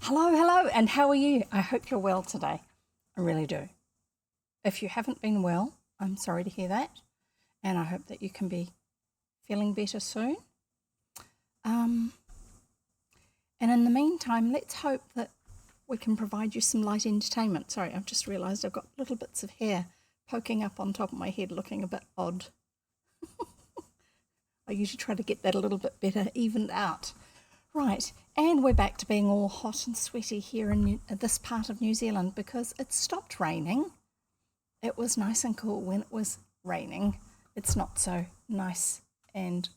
Hello, and how are you? I hope you're well today. I really do. If you haven't been well, I'm sorry to hear that, and I hope that you can be feeling better soon. And in the meantime, let's hope that we can provide you some light entertainment. Sorry, I've just realised I've got little bits of hair poking up on top of my head looking a bit odd. I usually try to get that a little bit better evened out. Right, and we're back to being all hot and sweaty here in this part of New Zealand because it stopped raining. It was nice and cool when it was raining. It's not so nice and...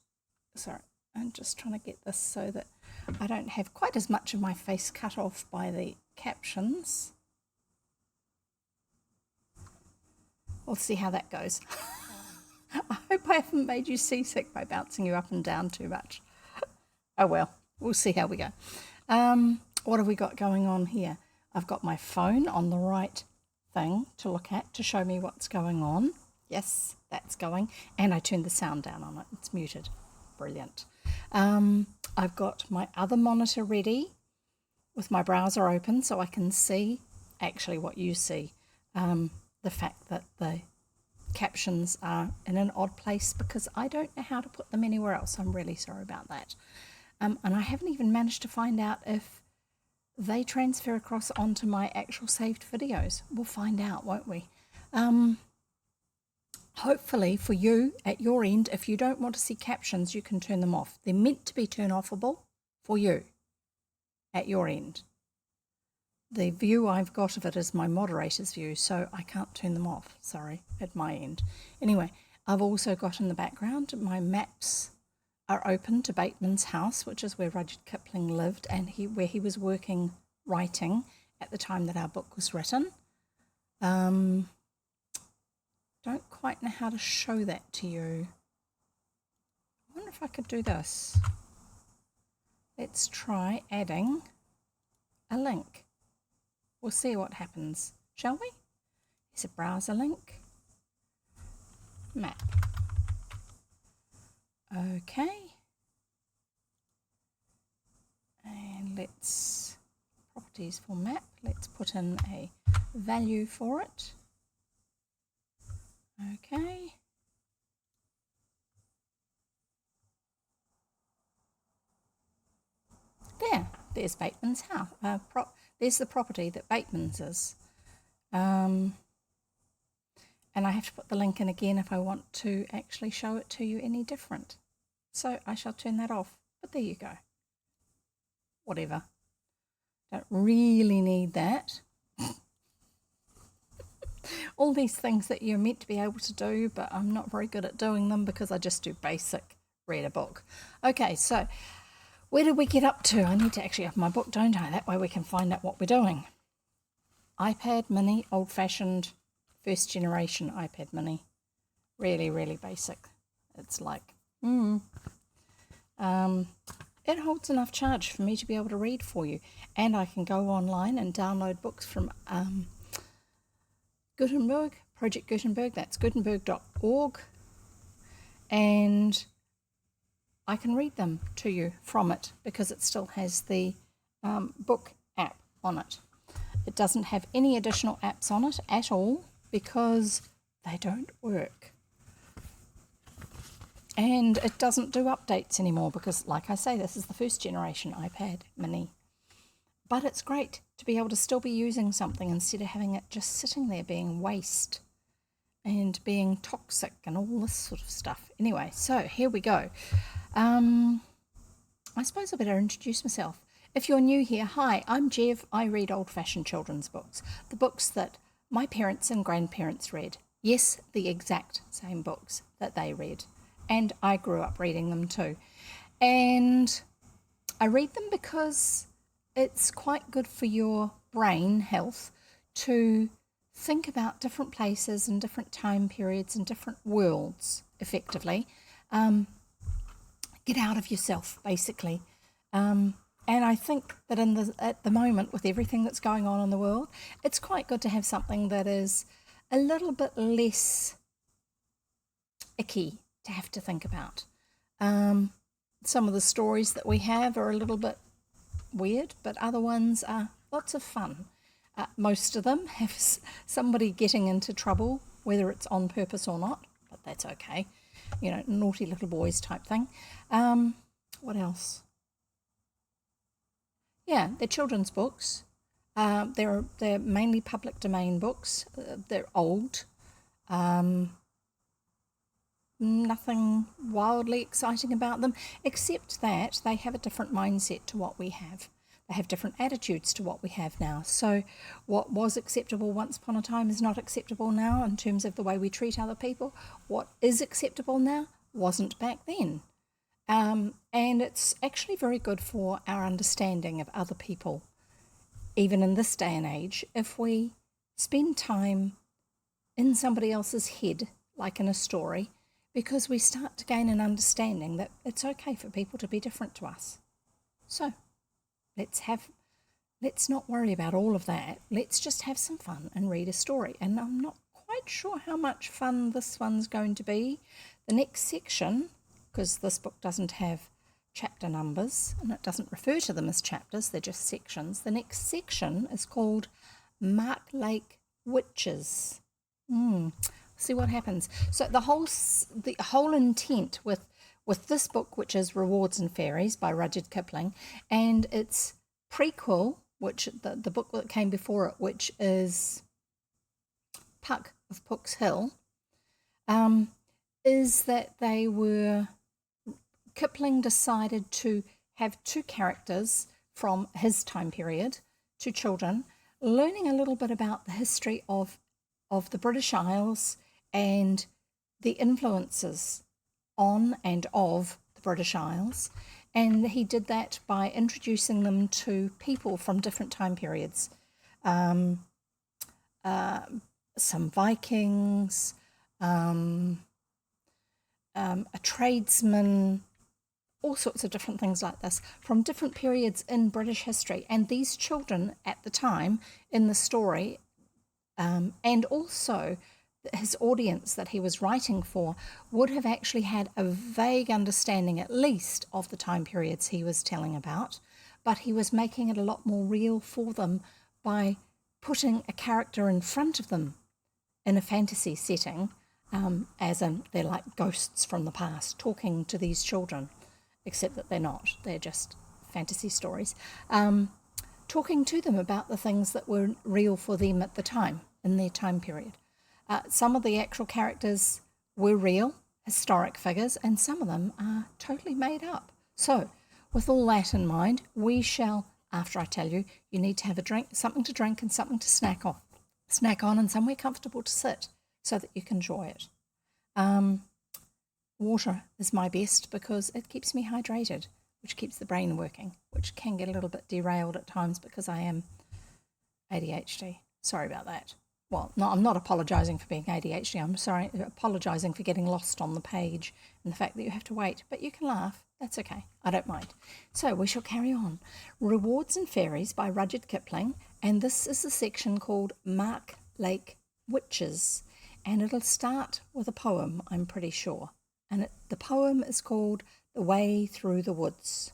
Sorry, I'm just trying to get this so that I don't have quite as much of my face cut off by the captions. We'll see how that goes. I hope I haven't made you seasick by bouncing you up and down too much. Oh well. We'll see how we go. What have we got going on here? I've got my phone on the right thing to look at to show me what's going on. Yes, that's going. And I turned the sound down on it. It's muted. Brilliant. I've got my other monitor ready with my browser open so I can see actually what you see. The fact that the captions are in an odd place because I don't know how to put them anywhere else. I'm really sorry about that. And I haven't even managed to find out if they transfer across onto my actual saved videos. We'll find out, won't we? Hopefully for you, at your end, if you don't want to see captions, you can turn them off. They're meant to be turn-offable for you, at your end. The view I've got of it is my moderator's view, so I can't turn them off, sorry, at my end. Anyway, I've also got in the background my maps are open to Bateman's house, which is where Rudyard Kipling lived and where he was writing at the time that our book was written. Don't quite know how to show that to you. I wonder if I could do this. Let's try adding a link. We'll see what happens, shall we? There's a browser link. Map. Okay, and let's, properties for map, let's put in a value for it. Okay. There's Bateman's house. There's the property that Bateman's is. And I have to put the link in again if I want to actually show it to you any different. So I shall turn that off, but there you go. Whatever. Don't really need that. All these things that you're meant to be able to do, but I'm not very good at doing them because I just do basic read a book. Okay, so where did we get up to? I need to actually have my book, don't I? That way we can find out what we're doing. iPad mini, old-fashioned, first generation iPad mini. Really, really basic. It's like, it holds enough charge for me to be able to read for you. And I can go online and download books from Gutenberg, Project Gutenberg, that's gutenberg.org. And I can read them to you from it because it still has the book app on it. It doesn't have any additional apps on it at all because they don't work. And it doesn't do updates anymore because, like I say, this is the first generation iPad mini. But it's great to be able to still be using something instead of having it just sitting there being waste and being toxic and all this sort of stuff. Anyway, so here we go. I suppose I better introduce myself. If you're new here, hi, I'm Jev. I read old-fashioned children's books, the books that my parents and grandparents read. Yes, the exact same books that they read. And I grew up reading them too. And I read them because it's quite good for your brain health to think about different places and different time periods and different worlds, effectively. Get out of yourself, basically. And I think that at the moment, with everything that's going on in the world, it's quite good to have something that is a little bit less icky to have to think about. Some of the stories that we have are a little bit weird, but other ones are lots of fun. Most of them have somebody getting into trouble, whether it's on purpose or not, but that's okay. You know, naughty little boys type thing. What else? Yeah, they're children's books. They're mainly public domain books. They're old. Nothing wildly exciting about them, except that they have a different mindset to what we have. They have different attitudes to what we have now. So what was acceptable once upon a time is not acceptable now in terms of the way we treat other people. What is acceptable now wasn't back then. And it's actually very good for our understanding of other people, even in this day and age, if we spend time in somebody else's head, like in a story, because we start to gain an understanding that it's okay for people to be different to us. So let's not worry about all of that. Let's just have some fun and read a story. And I'm not quite sure how much fun this one's going to be. The next section, because this book doesn't have chapter numbers and it doesn't refer to them as chapters, they're just sections. The next section is called Marklake Witches. See what happens. So the whole intent with this book, which is Rewards and Fairies by Rudyard Kipling, and its prequel, which the book that came before it, which is Puck of Pook's Hill, is that Kipling decided to have two characters from his time period, two children, learning a little bit about the history of the British Isles and the influences on and of the British Isles. And he did that by introducing them to people from different time periods. Some Vikings, a tradesman, all sorts of different things like this from different periods in British history. And these children at the time in the story, and also his audience that he was writing for, would have actually had a vague understanding at least of the time periods he was telling about, but he was making it a lot more real for them by putting a character in front of them in a fantasy setting, as in they're like ghosts from the past talking to these children, except that they're not, they're just fantasy stories, talking to them about the things that were real for them at the time, in their time period. Some of the actual characters were real, historic figures, and some of them are totally made up. So, with all that in mind, we shall, after I tell you, you need to have a drink, something to drink and something to snack on and somewhere comfortable to sit so that you can enjoy it. Water is my best because it keeps me hydrated, which keeps the brain working, which can get a little bit derailed at times because I am ADHD. Sorry about that. Well, no, I'm not apologising for being ADHD. I'm apologising for getting lost on the page and the fact that you have to wait. But you can laugh. That's okay. I don't mind. So we shall carry on. Rewards and Fairies by Rudyard Kipling. And this is the section called Marklake Witches. And it'll start with a poem, I'm pretty sure. And the poem is called The Way Through the Woods.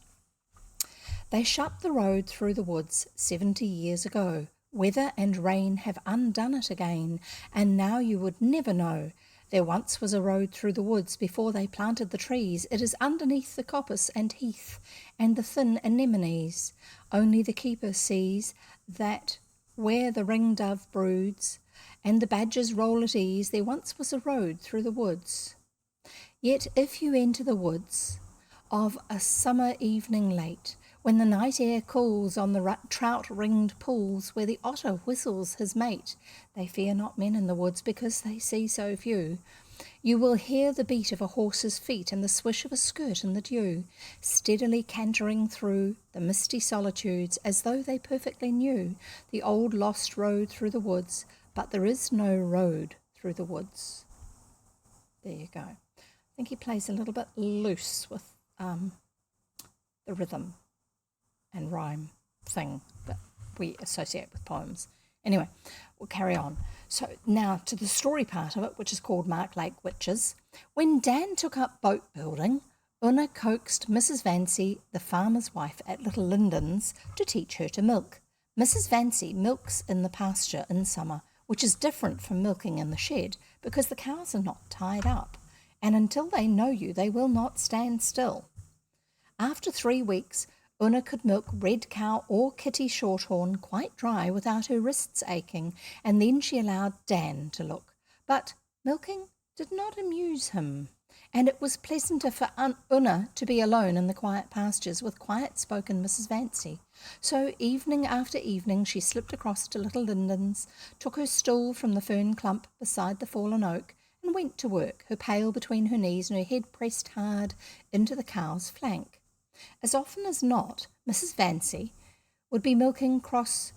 They shut the road through the woods 70 years ago. Weather and rain have undone it again, and now you would never know. There once was a road through the woods before they planted the trees. It is underneath the coppice and heath and the thin anemones. Only the keeper sees that where the ringdove broods and the badgers roll at ease, there once was a road through the woods. Yet if you enter the woods of a summer evening late, when the night air cools on the trout-ringed pools where the otter whistles his mate, they fear not men in the woods because they see so few. You will hear the beat of a horse's feet and the swish of a skirt in the dew, steadily cantering through the misty solitudes as though they perfectly knew the old lost road through the woods, but there is no road through the woods. There you go. I think he plays a little bit loose with the rhythm and rhyme thing that we associate with poems. Anyway, we'll carry on. So now to the story part of it, which is called Marklake Witches. When Dan took up boat building, Una coaxed Mrs. Vancy, the farmer's wife at Little Linden's, to teach her to milk. Mrs. Vancy milks in the pasture in summer, which is different from milking in the shed because the cows are not tied up, and until they know you, they will not stand still. After 3 weeks, Una could milk Red Cow or Kitty Shorthorn quite dry without her wrists aching, and then she allowed Dan to look. But milking did not amuse him, and it was pleasanter for Una to be alone in the quiet pastures with quiet-spoken Mrs. Vancy. So evening after evening she slipped across to Little Linden's, took her stool from the fern clump beside the fallen oak, and went to work, her pail between her knees and her head pressed hard into the cow's flank. As often as not, Mrs. Vancy would be milking cross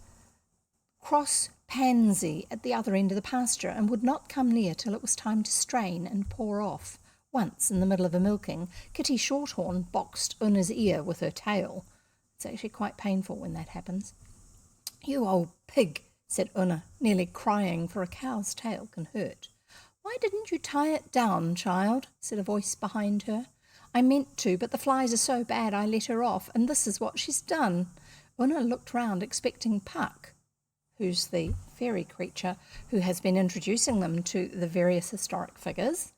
Pansy at the other end of the pasture and would not come near till it was time to strain and pour off. Once, in the middle of a milking, Kitty Shorthorn boxed Una's ear with her tail. It's actually quite painful when that happens. "You old pig," said Una, nearly crying, for a cow's tail can hurt. "Why didn't you tie it down, child?" said a voice behind her. "I meant to, but the flies are so bad I let her off, and this is what she's done." Una looked round, expecting Puck, who's the fairy creature who has been introducing them to the various historic figures,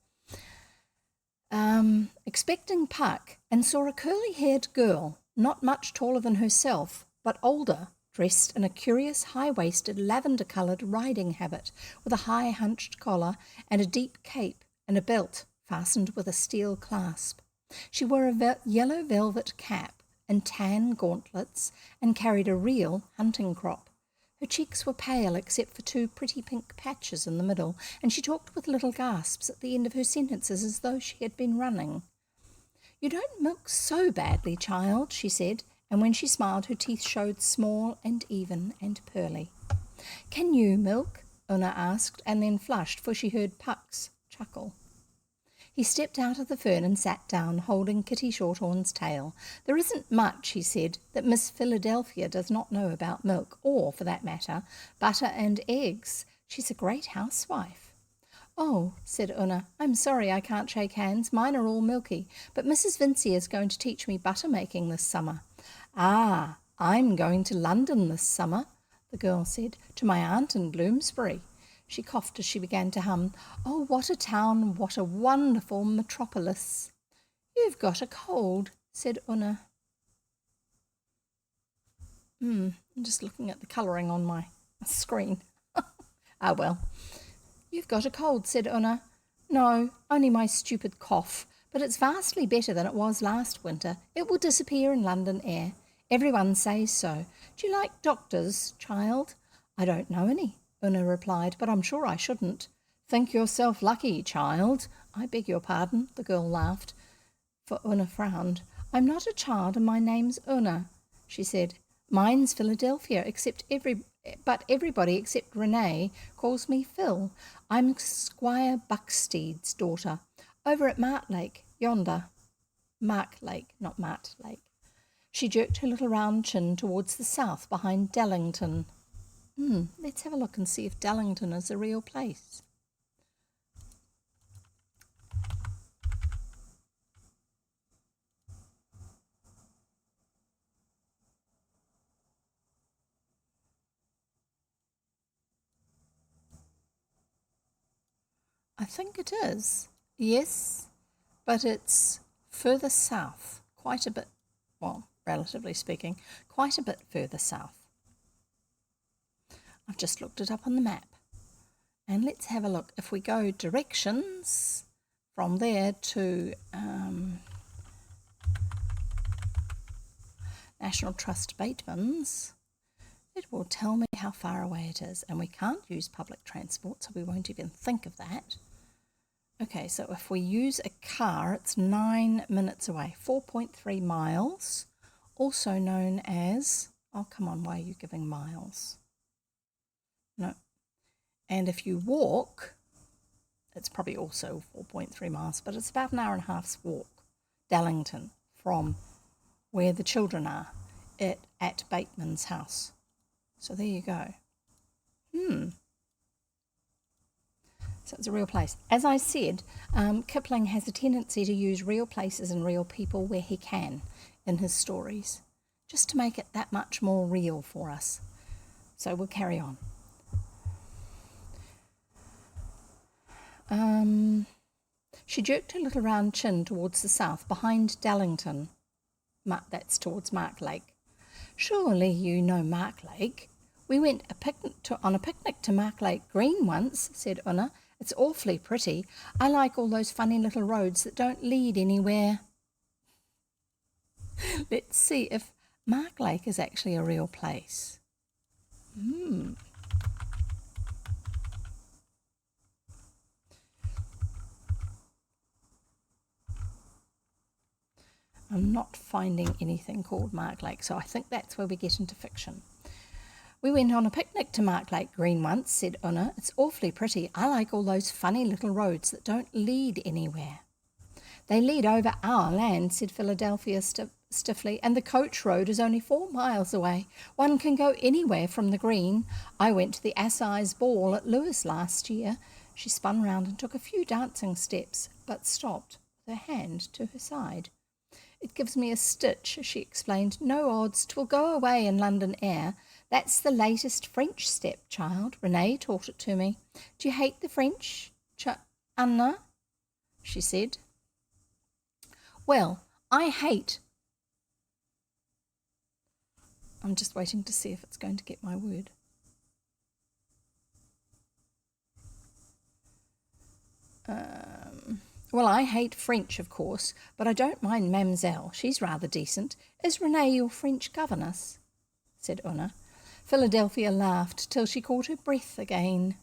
expecting Puck, and saw a curly-haired girl, not much taller than herself, but older, dressed in a curious high-waisted lavender-coloured riding habit with a high hunched collar and a deep cape and a belt fastened with a steel clasp. She wore a yellow velvet cap and tan gauntlets and carried a real hunting crop. Her cheeks were pale except for 2 pretty pink patches in the middle, and she talked with little gasps at the end of her sentences as though she had been running. "You don't milk so badly, child," she said, and when she smiled her teeth showed small and even and pearly. "Can you milk?" Una asked, and then flushed, for she heard Puck's chuckle. He stepped out of the fern and sat down, holding Kitty Shorthorn's tail. "There isn't much," he said, "that Miss Philadelphia does not know about milk, or, for that matter, butter and eggs. She's a great housewife." "Oh," said Una, "I'm sorry I can't shake hands. Mine are all milky, but Mrs. Vincy is going to teach me butter making this summer." "Ah, I'm going to London this summer," the girl said, "to my aunt in Bloomsbury." She coughed as she began to hum, "Oh, what a town, what a wonderful metropolis." "You've got a cold," said Una. I'm just looking at the colouring on my screen. Ah, well. "You've got a cold," said Una. "No, only my stupid cough, but it's vastly better than it was last winter. It will disappear in London air. Everyone says so. Do you like doctors, child?" "I don't know any," Una replied, "but I'm sure I shouldn't." "Think yourself lucky, child." "I beg your pardon," the girl laughed, for Una frowned. "I'm not a child and my name's Una," she said. "Mine's Philadelphia, but everybody except Renee calls me Phil. I'm Squire Bucksteed's daughter, over at Marklake, yonder." Marklake, not Martlake. She jerked her little round chin towards the south behind Dallington. Let's have a look and see if Dallington is a real place. I think it is. Yes, but it's further south, quite a bit, well, relatively speaking, quite a bit further south. I've just looked it up on the map. And let's have a look. If we go directions from there to National Trust Bateman's, it will tell me how far away it is. And we can't use public transport, so we won't even think of that. Okay, so if we use a car, it's 9 minutes away, 4.3 miles, also known as, oh, come on, why are you giving miles? No. And if you walk, it's probably also 4.3 miles, but it's about an hour and a half's walk, Dallington, from where the children are at Bateman's house. So there you go. So So it's a real place. As I said, Kipling has a tendency to use real places and real people where he can in his stories, just to make it that much more real for us. So we'll carry on. She jerked her little round chin towards the south, behind Dallington. That's towards Marklake. Surely you know Marklake. We went on a picnic to Marklake Green once, said Una. It's awfully pretty. I like all those funny little roads that don't lead anywhere. Let's see if Marklake is actually a real place. I'm not finding anything called Marklake, so I think that's where we get into fiction. We went on a picnic to Marklake Green once, said Una. It's awfully pretty. I like all those funny little roads that don't lead anywhere. They lead over our land, said Philadelphia stiffly, and the coach road is only 4 miles away. One can go anywhere from the green. I went to the Assize Ball at Lewis last year. She spun round and took a few dancing steps, but stopped with her hand to her side. It gives me a stitch, she explained. No odds, 'twill go away in London air. That's the latest French step, child. Renee taught it to me. Do you hate the French, Anna? She said. Well, I hate... I'm just waiting to see if it's going to get my word. Well, I hate French, of course, but I don't mind Mamselle. She's rather decent. Is Renee your French governess? Said Una. Philadelphia laughed till she caught her breath again.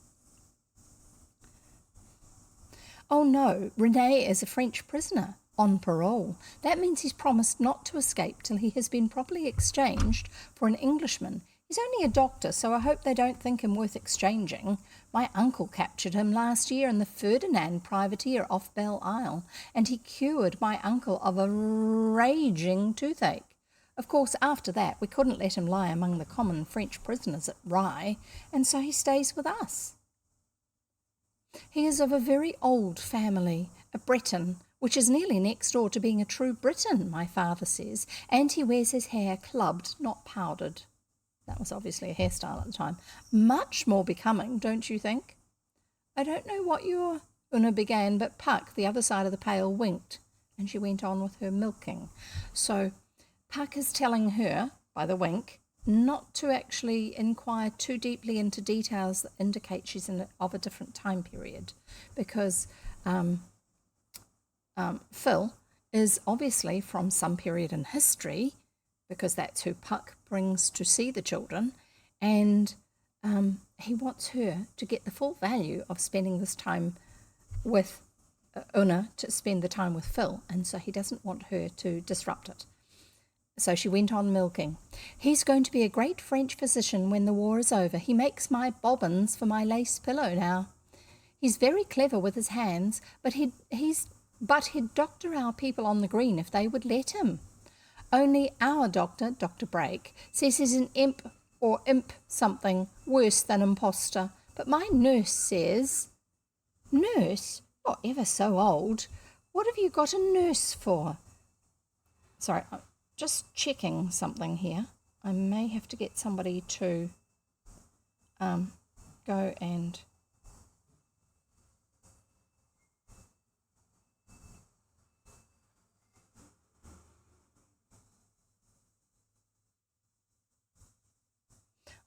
Oh no, Renee is a French prisoner, on parole. That means he's promised not to escape till he has been properly exchanged for an Englishman. He's only a doctor, so I hope they don't think him worth exchanging. My uncle captured him last year in the Ferdinand privateer off Belle Isle, and he cured my uncle of a raging toothache. Of course, after that, we couldn't let him lie among the common French prisoners at Rye, and so he stays with us. He is of a very old family, a Breton, which is nearly next door to being a true Briton, my father says, and he wears his hair clubbed, not powdered. That was obviously a hairstyle at the time. Much more becoming, don't you think? I don't know what Una began, but Puck, the other side of the pail, winked, and she went on with her milking. So Puck is telling her, by the wink, not to actually inquire too deeply into details that indicate she's of a different time period, because Phil is obviously from some period in history, because that's who Puck brings to see the children, and he wants her to get the full value of spending this time with Una, to spend the time with Phil, and so he doesn't want her to disrupt it. So she went on milking. He's going to be a great French physician when the war is over. He makes my bobbins for my lace pillow now. He's very clever with his hands, but he'd doctor our people on the green if they would let him. Only our doctor, Dr. Brake, says he's an imp something worse than imposter. But my nurse says... Nurse? Not ever so old. What have you got a nurse for? Sorry, I'm just checking something here. I may have to get somebody to go and...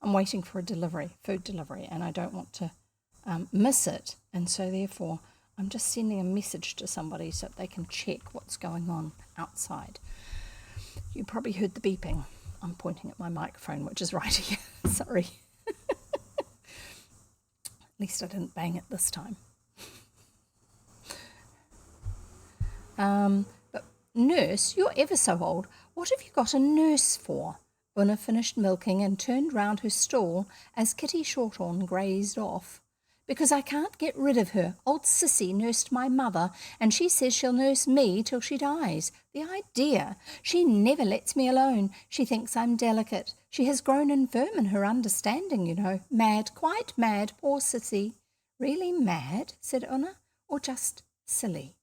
I'm waiting for a food delivery, and I don't want to miss it. And so therefore, I'm just sending a message to somebody so that they can check what's going on outside. You probably heard the beeping. I'm pointing at my microphone, which is right here. Sorry. At least I didn't bang it this time. But nurse, you're ever so old. What have you got a nurse for? Una finished milking and turned round her stall as Kitty Shorthorn grazed off. Because I can't get rid of her. Old Sissy nursed my mother, and she says she'll nurse me till she dies. The idea! She never lets me alone. She thinks I'm delicate. She has grown infirm in her understanding, you know. Mad, quite mad, poor Sissy. Really mad, said Una, or just silly?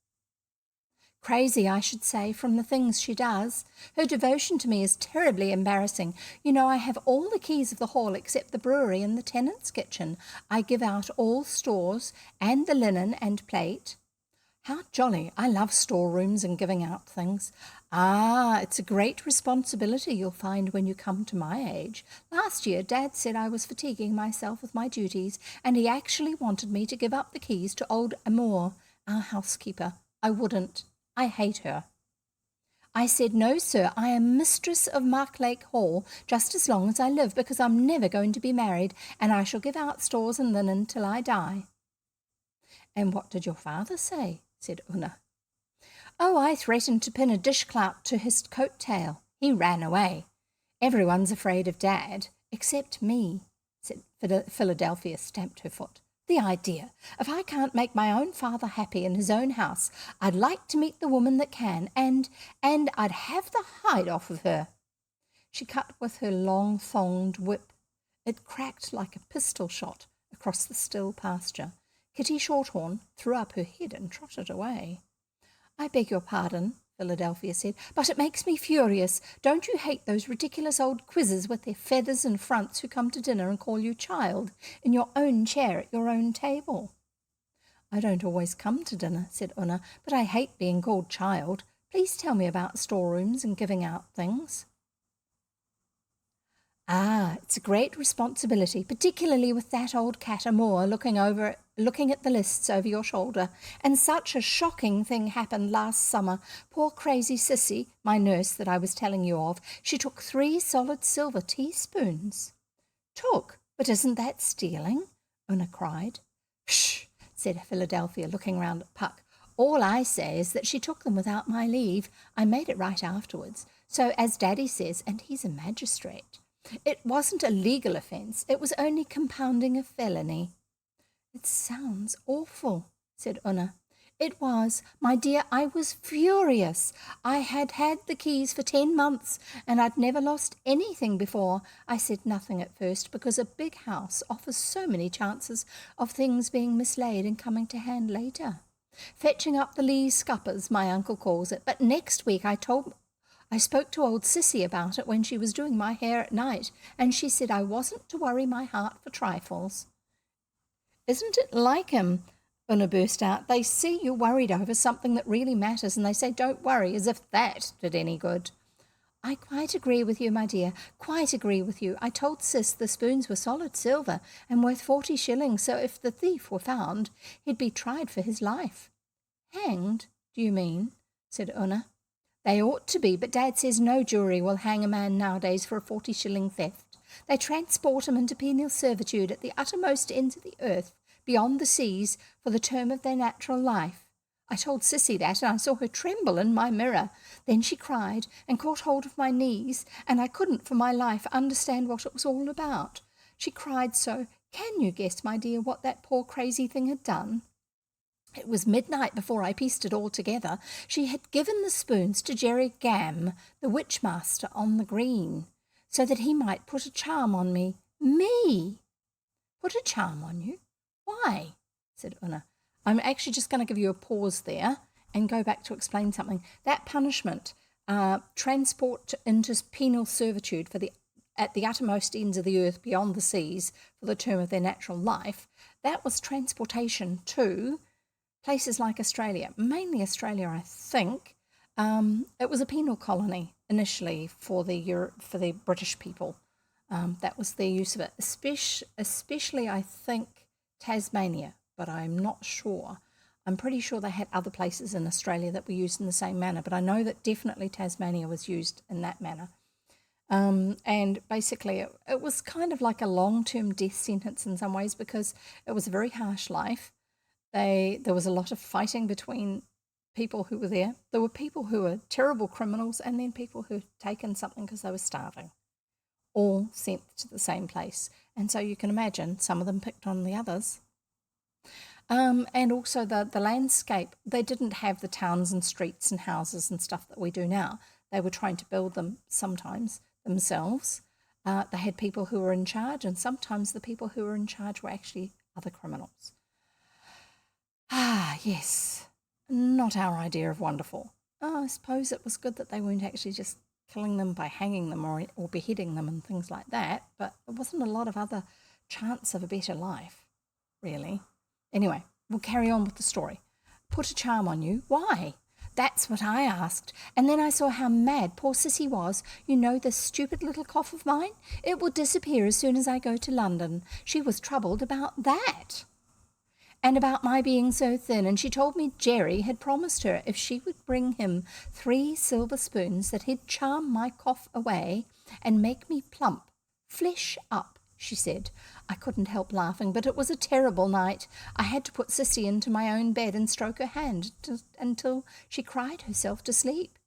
Crazy, I should say, from the things she does. Her devotion to me is terribly embarrassing. You know, I have all the keys of the hall except the brewery and the tenant's kitchen. I give out all stores and the linen and plate. How jolly. I love storerooms and giving out things. Ah, it's a great responsibility you'll find when you come to my age. Last year, Dad said I was fatiguing myself with my duties, and he actually wanted me to give up the keys to old Amour, our housekeeper. I wouldn't. I hate her. I said, no, sir, I am mistress of Marklake Hall just as long as I live, because I'm never going to be married, and I shall give out stores and linen till I die. And what did your father say? Said Una. Oh, I threatened to pin a dishclout to his coat tail. He ran away. Everyone's afraid of Dad, except me, said Philadelphia, stamped her foot. The idea. If I can't make my own father happy in his own house, I'd like to meet the woman that can, and I'd have the hide off of her. She cut with her long-thonged whip. It cracked like a pistol shot across the still pasture. Kitty Shorthorn threw up her head and trotted away. I beg your pardon, Philadelphia said, but it makes me furious. Don't you hate those ridiculous old quizzes with their feathers and fronts who come to dinner and call you child in your own chair at your own table? I don't always come to dinner, said Una, but I hate being called child. Please tell me about storerooms and giving out things. Ah, it's a great responsibility, particularly with that old cat Amour looking at the lists over your shoulder. And such a shocking thing happened last summer. Poor crazy Sissy, my nurse that I was telling you of, she took 3 solid silver teaspoons. Took? But isn't that stealing? Una cried. Shh, said Philadelphia, looking round at Puck. All I say is that she took them without my leave. I made it right afterwards. So, as Daddy says, and he's a magistrate. It wasn't a legal offence. It was only compounding a felony. It sounds awful, said Una. It was. My dear, I was furious. I had had the keys for 10 months, and I'd never lost anything before. I said nothing at first, because a big house offers so many chances of things being mislaid and coming to hand later. Fetching up the Lee scuppers, my uncle calls it. But next week I spoke to old Sissy about it when she was doing my hair at night, and she said I wasn't to worry my heart for trifles. Isn't it like him? Una burst out. They see you worried over something that really matters, and they say don't worry, as if that did any good. I quite agree with you, my dear, quite agree with you. I told Sis the spoons were solid silver and worth 40 shillings, so if the thief were found, he'd be tried for his life. Hanged, do you mean? Said Una. They ought to be, but Dad says no jury will hang a man nowadays for a 40-shilling theft. They transport him into penal servitude at the uttermost ends of the earth, beyond the seas, for the term of their natural life. I told Sissy that, and I saw her tremble in my mirror. Then she cried and caught hold of my knees, and I couldn't for my life understand what it was all about. She cried so. Can you guess, my dear, what that poor crazy thing had done? It was midnight before I pieced it all together. She had given the spoons to Jerry Gam, the witch-master on the green, so that he might put a charm on me. Me! Put a charm on you? Why? Said Una. I'm actually just going to give you a pause there and go back to explain something. That punishment, transport into penal servitude at the uttermost ends of the earth beyond the seas for the term of their natural life, that was transportation to places like Australia, mainly Australia, I think. It was a penal colony initially for the British people. That was their use of it, especially I think Tasmania, but I'm not sure. I'm pretty sure they had other places in Australia that were used in the same manner, but I know that definitely Tasmania was used in that manner. And basically it was kind of like a long-term death sentence in some ways, because it was a very harsh life. There was a lot of fighting between people who were there. There were people who were terrible criminals, and then people who had taken something because they were starving, all sent to the same place. And so you can imagine some of them picked on the others. And also the landscape, they didn't have the towns and streets and houses and stuff that we do now. They were trying to build them sometimes themselves. They had people who were in charge, and sometimes the people who were in charge were actually other criminals. Ah, yes. Not our idea of wonderful. Oh, I suppose it was good that they weren't actually just killing them by hanging them or beheading them and things like that, but there wasn't a lot of other chance of a better life, really. Anyway, we'll carry on with the story. Put a charm on you. Why? That's what I asked. And then I saw how mad poor Sissy was. You know this stupid little cough of mine? It will disappear as soon as I go to London. She was troubled about that. And about my being so thin, and she told me Jerry had promised her if she would bring him 3 silver spoons that he'd charm my cough away and make me plump, flesh up, she said. I couldn't help laughing, but it was a terrible night. I had to put Sissy into my own bed and stroke her hand until she cried herself to sleep.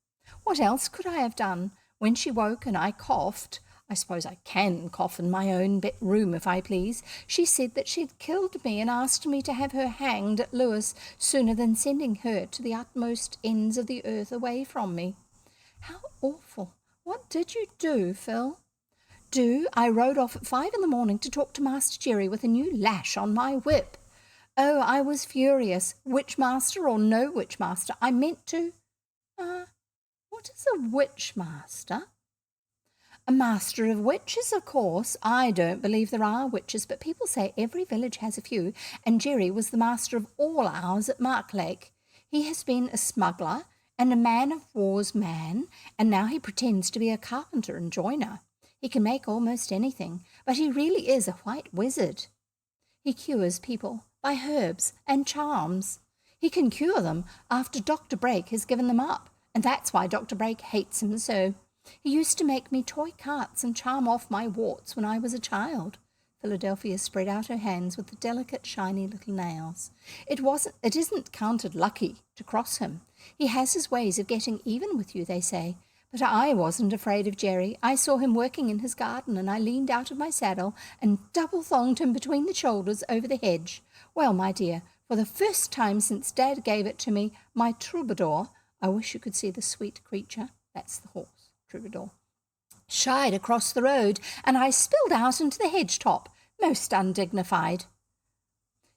What else could I have done? When she woke and I coughed, I suppose I can cough in my own room if I please, she said that she'd killed me and asked me to have her hanged at Lewes sooner than sending her to the utmost ends of the earth away from me. How awful. What did you do, Phil? I rode off at 5 in the morning to talk to Master Jerry with a new lash on my whip. Oh, I was furious. Witch master or no witch master, I meant to... what is a witch master? A master of witches, of course. I don't believe there are witches, but people say every village has a few, and Jerry was the master of all ours at Marklake. He has been a smuggler and a man-of-war's man, and now he pretends to be a carpenter and joiner. He can make almost anything, but he really is a white wizard. He cures people by herbs and charms. He can cure them after Dr. Brake has given them up, and that's why Dr. Brake hates him so. He used to make me toy carts and charm off my warts when I was a child. Philadelphia spread out her hands with the delicate, shiny little nails. It isn't counted lucky to cross him. He has his ways of getting even with you, they say. But I wasn't afraid of Jerry. I saw him working in his garden, and I leaned out of my saddle and double-thonged him between the shoulders over the hedge. Well, my dear, for the first time since Dad gave it to me, my troubadour, I wish you could see the sweet creature, that's the horse, troubadour, shied across the road, and I spilled out into the hedge-top, most undignified.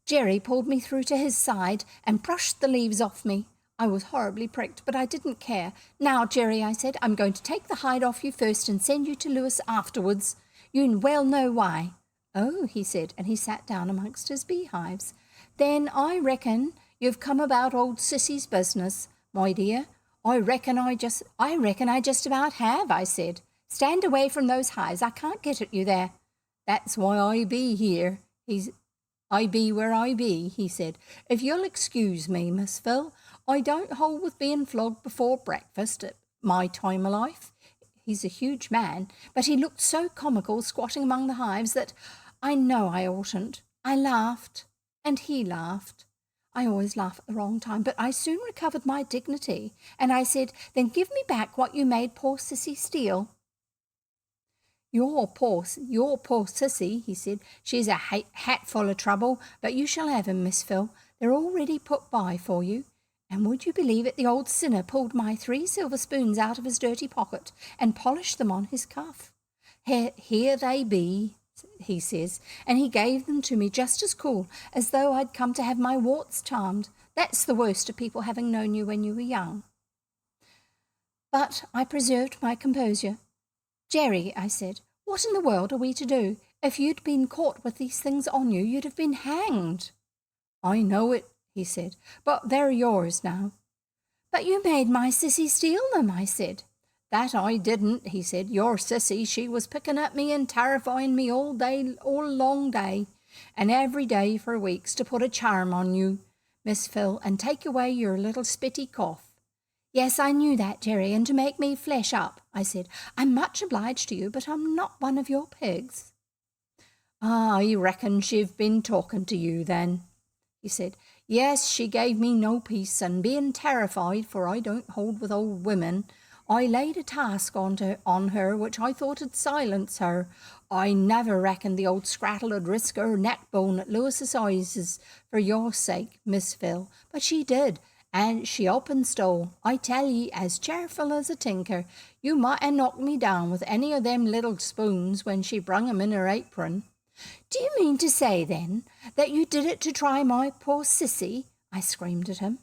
Jerry pulled me through to his side and brushed the leaves off me. I was horribly pricked, but I didn't care. Now, Jerry, I said, I'm going to take the hide off you first and send you to Lewes afterwards. You well know why. Oh, he said, and he sat down amongst his beehives. Then I reckon you've come about old Sissy's business, my dear. I reckon I just about have, I said. Stand away from those hives. I can't get at you there. That's why I be here. I be where I be, he said. If you'll excuse me, Miss Phil, I don't hold with being flogged before breakfast at my time of life. He's a huge man, but he looked so comical squatting among the hives that I know I oughtn't. I laughed, and he laughed. I always laugh at the wrong time, but I soon recovered my dignity, and I said, then give me back what you made poor Sissy steal. Your poor Sissy, he said. She's a hat full of trouble, but you shall have him, Miss Phil. They're already put by for you. And would you believe it, the old sinner pulled my 3 silver spoons out of his dirty pocket and polished them on his cuff. Here they be, he says, and he gave them to me just as cool as though I'd come to have my warts charmed. That's the worst of people having known you when you were young. But I preserved my composure. Jerry, I said, what in the world are we to do? If you'd been caught with these things on you, you'd have been hanged. I know it, he said, but they're yours now. But you made my Sissy steal them, I said. That I didn't, he said. Your Sissy, she was picking at me and terrifying me all long day, and every day for weeks to put a charm on you, Miss Phil, and take away your little spitty cough. Yes, I knew that, Jerry, and to make me flesh up, I said. I'm much obliged to you, but I'm not one of your pigs. I reckon she've been talking to you then, he said. Yes, she gave me no peace, and being terrified, for I don't hold with old women, I laid a task on her which I thought would silence her. I never reckoned the old scrattle would risk her neck bone at Lewis Assizes for your sake, Miss Phil, but she did, and she up and stole. I tell ye, as cheerful as a tinker, you might ha' knocked me down with any of them little spoons when she brung 'em in her apron. Do you mean to say, then, that you did it to try my poor Sissy? I screamed at him.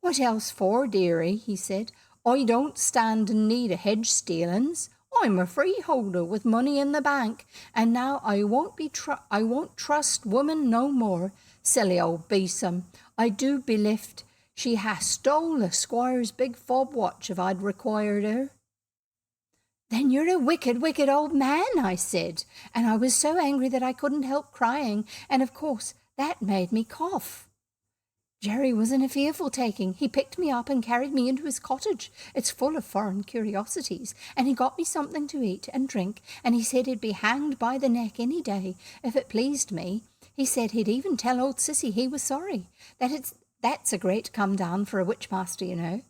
What else for, dearie? He said. I don't stand in need of hedge stealings. I'm a freeholder with money in the bank, and now I won't trust woman no more. Silly old besom. I do believe she has stole the squire's big fob watch if I'd required her. Then you're a wicked, wicked old man, I said, and I was so angry that I couldn't help crying, and of course that made me cough. Jerry was in a fearful taking. He picked me up and carried me into his cottage. It's full of foreign curiosities, and he got me something to eat and drink, and he said he'd be hanged by the neck any day if it pleased me. He said he'd even tell old Sissy he was sorry. That's a great come down for a witch-master, you know.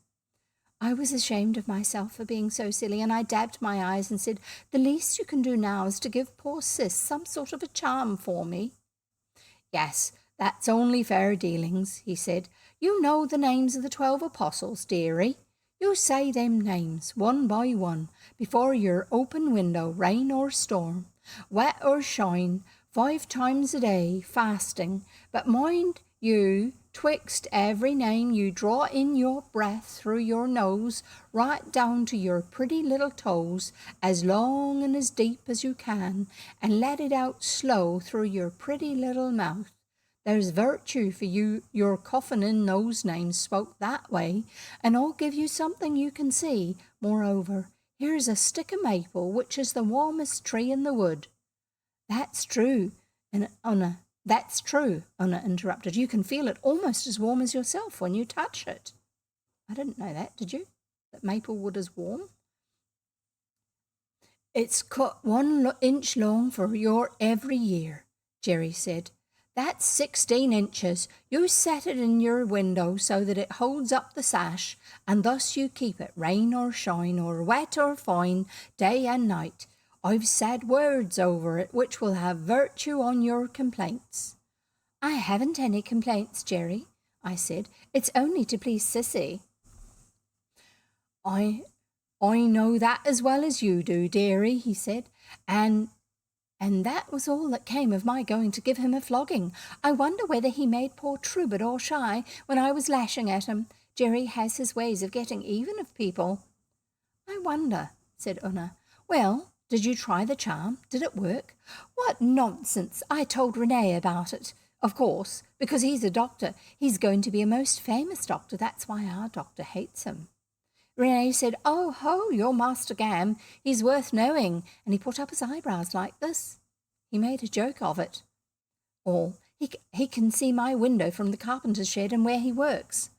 I was ashamed of myself for being so silly, and I dabbed my eyes and said, the least you can do now is to give poor Sis some sort of a charm for me. Yes, that's only fair dealings, he said. You know the names of the 12 apostles, dearie. You say them names, one by one, before your open window, rain or storm, wet or shine, 5 times a day, fasting. But mind you, twixt every name you draw in your breath through your nose, right down to your pretty little toes, as long and as deep as you can, and let it out slow through your pretty little mouth. There's virtue for you, your coughing in those names spoke that way, and I'll give you something you can see. Moreover, here's a stick of maple, which is the warmest tree in the wood. That's true, Una interrupted. You can feel it almost as warm as yourself when you touch it. I didn't know that, did you? That maple wood is warm? It's cut 1 inch long for your every year, Jerry said. That's 16 inches. You set it in your window so that it holds up the sash, and thus you keep it, rain or shine, or wet or fine, day and night. I've said words over it which will have virtue on your complaints. I haven't any complaints, Jerry, I said. It's only to please Sissy. I know that as well as you do, dearie, he said, and that was all that came of my going to give him a flogging. I wonder whether he made poor Troubadour shy when I was lashing at him. Jerry has his ways of getting even of people. I wonder, said Una. Well, did you try the charm? Did it work? What nonsense! I told Renee about it. Of course, because he's a doctor. He's going to be a most famous doctor. That's why our doctor hates him. Renee said, Oh, ho, you're Master Gam. He's worth knowing. And he put up his eyebrows like this. He made a joke of it. Or, he can see my window from the carpenter's shed and where he works.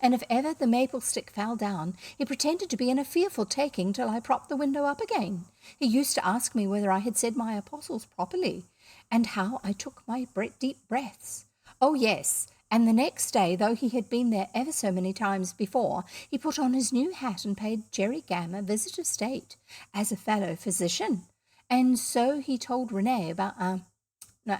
And if ever the maple stick fell down, he pretended to be in a fearful taking till I propped the window up again. He used to ask me whether I had said my apostles properly, and how I took my deep breaths. Oh, yes, and the next day, though he had been there ever so many times before, he put on his new hat and paid Jerry Gam a visit of state as a fellow physician. And so he told Renee about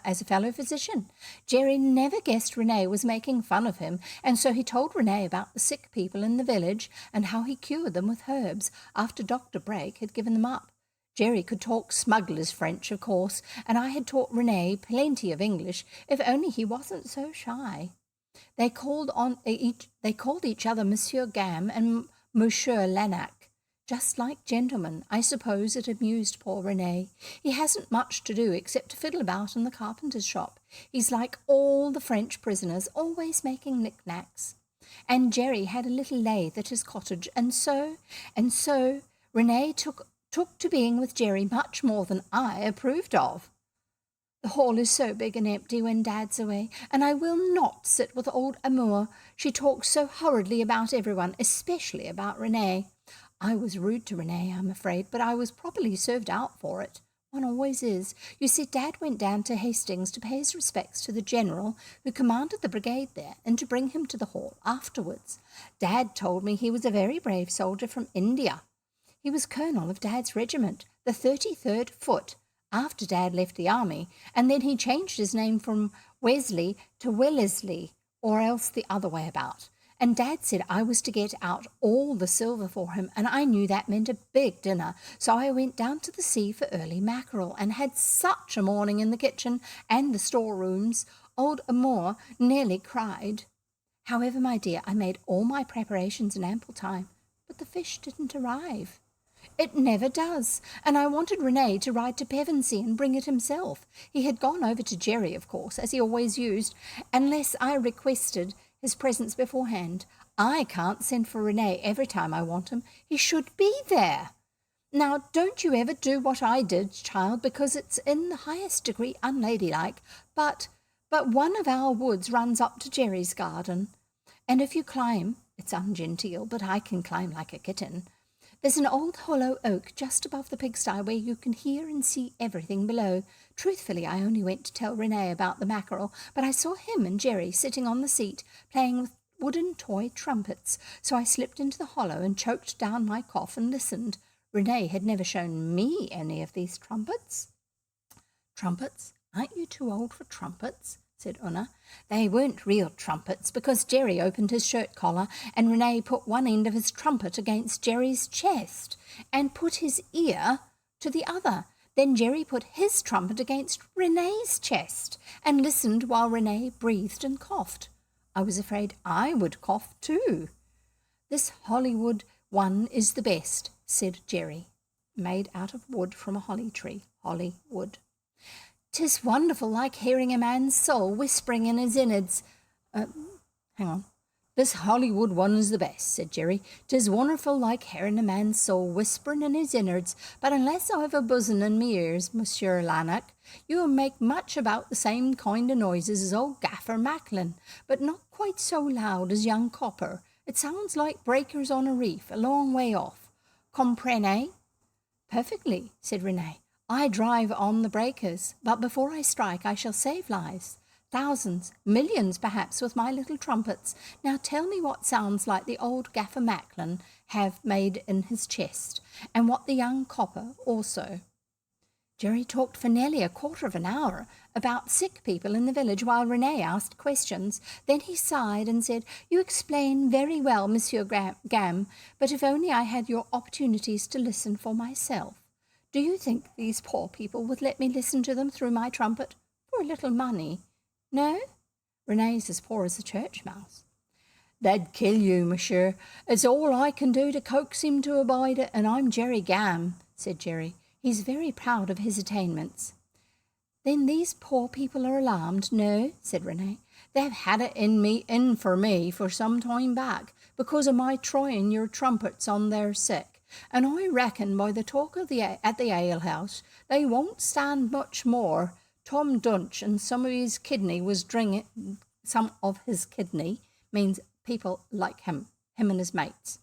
as a fellow physician. Jerry never guessed Renee was making fun of him, and so he told Renee about the sick people in the village and how he cured them with herbs after Dr. Brake had given them up. Jerry could talk smuggler's French, of course, and I had taught Renee plenty of English, if only he wasn't so shy. They called each other Monsieur Gam and Monsieur Lanac. Just like gentlemen. I suppose it amused poor Renee. He hasn't much to do except to fiddle about in the carpenter's shop. He's like all the French prisoners, always making knick-knacks. And Jerry had a little lathe at his cottage, and so Renee took to being with Jerry much more than I approved of. The hall is so big and empty when Dad's away, and I will not sit with old Amour. She talks so hurriedly about everyone, especially about Renee. I was rude to Renee, I'm afraid, but I was properly served out for it. One always is. You see, Dad went down to Hastings to pay his respects to the general who commanded the brigade there, and to bring him to the hall afterwards. Dad told me he was a very brave soldier from India. He was colonel of Dad's regiment, the 33rd Foot, after Dad left the army, and then he changed his name from Wesley to Wellesley, or else the other way about. And Dad said I was to get out all the silver for him, and I knew that meant a big dinner, so I went down to the sea for early mackerel, and had such a morning in the kitchen and the storerooms. Old Amour nearly cried. However, my dear, I made all my preparations in ample time, but the fish didn't arrive. It never does, and I wanted Renee to ride to Pevensey and bring it himself. He had gone over to Jerry, of course, as he always used, unless I requested his presence beforehand. I can't send for Renee every time I want him. He should be there. Now, don't you ever do what I did, child, because it's in the highest degree unladylike, but one of our woods runs up to Jerry's garden, and if you climb, it's ungenteel, but I can climb like a kitten. There's an old hollow oak just above the pigsty where you can hear and see everything below. Truthfully, I only went to tell Renee about the mackerel, but I saw him and Jerry sitting on the seat playing with wooden toy trumpets, so I slipped into the hollow and choked down my cough and listened. Renee had never shown me any of these trumpets. Trumpets? Aren't you too old for trumpets? Said Una. They weren't real trumpets, because Jerry opened his shirt collar and Renee put one end of his trumpet against Jerry's chest and put his ear to the other. Then Jerry put his trumpet against Renee's chest and listened while Renee breathed and coughed. I was afraid I would cough too. This Hollywood one is the best, said Jerry, made out of wood from a holly tree. Holly wood. 'Tis wonderful like hearing a man's soul whispering in his innards. Hang on. This Hollywood one's the best, said Jerry. 'Tis wonderful like hearing a man's soul whispering in his innards, but unless I've a buzzin' in me ears, Monsieur Lanark, you'll make much about the same kind of noises as old Gaffer Macklin, but not quite so loud as young Copper. It sounds like breakers on a reef a long way off. Comprenez? Perfectly, said Renee. I drive on the breakers, but before I strike I shall save lives. Thousands, millions perhaps, with my little trumpets. Now tell me what sounds like the old Gaffer Macklin have made in his chest, and what the young Copper also. Jerry talked for nearly a quarter of an hour about sick people in the village while Renee asked questions. Then he sighed and said, You explain very well, Monsieur Gam, but if only I had your opportunities to listen for myself. Do you think these poor people would let me listen to them through my trumpet for a little money? No? Renee's as poor as a church mouse. They'd kill you, monsieur. It's all I can do to coax him to abide it, and I'm Jerry Gam, said Jerry. He's very proud of his attainments. Then these poor people are alarmed? No, said Renee. They've had it in for me for some time back, because of my trying your trumpets on their sick. And I reckon by the talk at the alehouse, they won't stand much more. Tom Dunch and some of his kidney means people like him and his mates.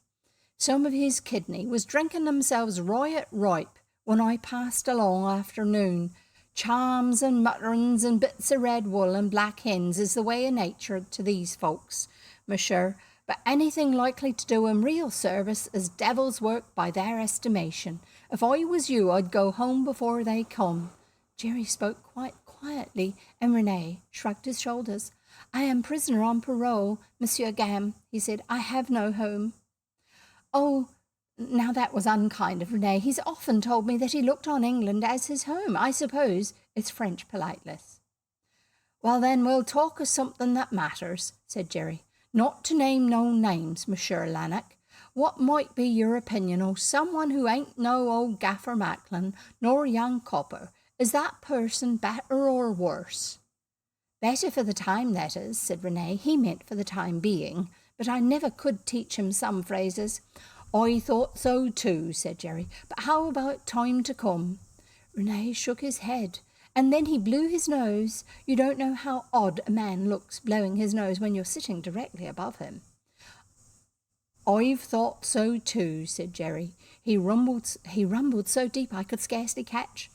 Some of his kidney was drinking themselves riot ripe when I passed along afternoon. Charms and mutterings and bits of red wool and black hens is the way of nature to these folks, monsieur. But anything likely to do 'em real service is devil's work by their estimation. If I was you, I'd go home before they come. Jerry spoke quite quietly, and Renee shrugged his shoulders. I am prisoner on parole, Monsieur Gam, he said. I have no home. Oh, now that was unkind of Renee. He's often told me that he looked on England as his home. I suppose it's French politeness. Well, then, we'll talk of something that matters, said Jerry. Not to name no names, Monsieur Lanark. What might be your opinion o' someone who ain't no old Gaffer Macklin nor young Copper? Is that person better or worse? Better for the time, that is, said Renee. He meant for the time being, but I never could teach him some phrases. I thought so too, said Jerry. But how about time to come? Renee shook his head. And then he blew his nose. You don't know how odd a man looks blowing his nose when you're sitting directly above him. I've thought so too, said Jerry. He rumbled so deep I could scarcely catch.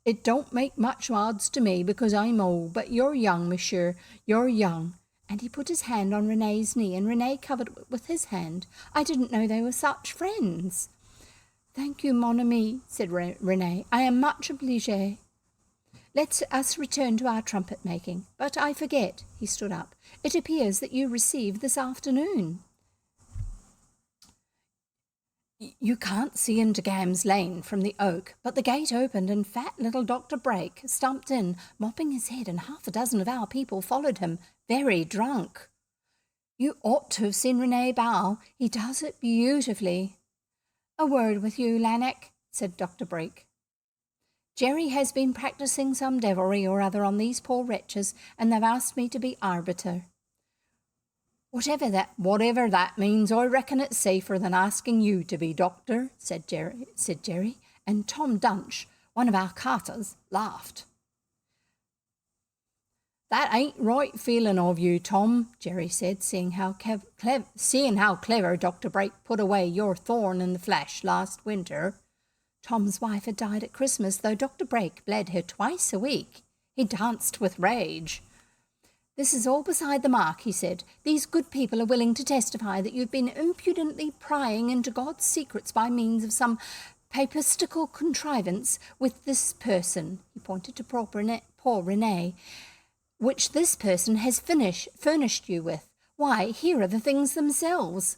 It don't make much odds to me because I'm old, but you're young, monsieur, you're young. And he put his hand on Renee's knee, and Renee covered it with his hand. I didn't know they were such friends. Thank you, mon ami, said Renee. I am much obligée. Let us return to our trumpet-making. But I forget, he stood up. It appears that you received this afternoon. You can't see into Gam's Lane from the oak, but the gate opened and fat little Dr. Brake stumped in, mopping his head, and half a dozen of our people followed him, very drunk. You ought to have seen Renee bow. He does it beautifully. A word with you, Lannock, said Dr. Brake. Jerry has been practising some devilry or other on these poor wretches, and they've asked me to be arbiter. Whatever that means, I reckon it's safer than asking you to be doctor, said Jerry, and Tom Dunch, one of our carters, laughed. That ain't right feeling of you, Tom, Jerry said, seeing how clever Dr. Brake put away your thorn in the flesh last winter. Tom's wife had died at Christmas, though Dr. Brake bled her twice a week. He danced with rage. This is all beside the mark, he said. These good people are willing to testify that you've been impudently prying into God's secrets by means of some papistical contrivance with this person, he pointed to poor Renee, which this person has furnished you with. Why, here are the things themselves.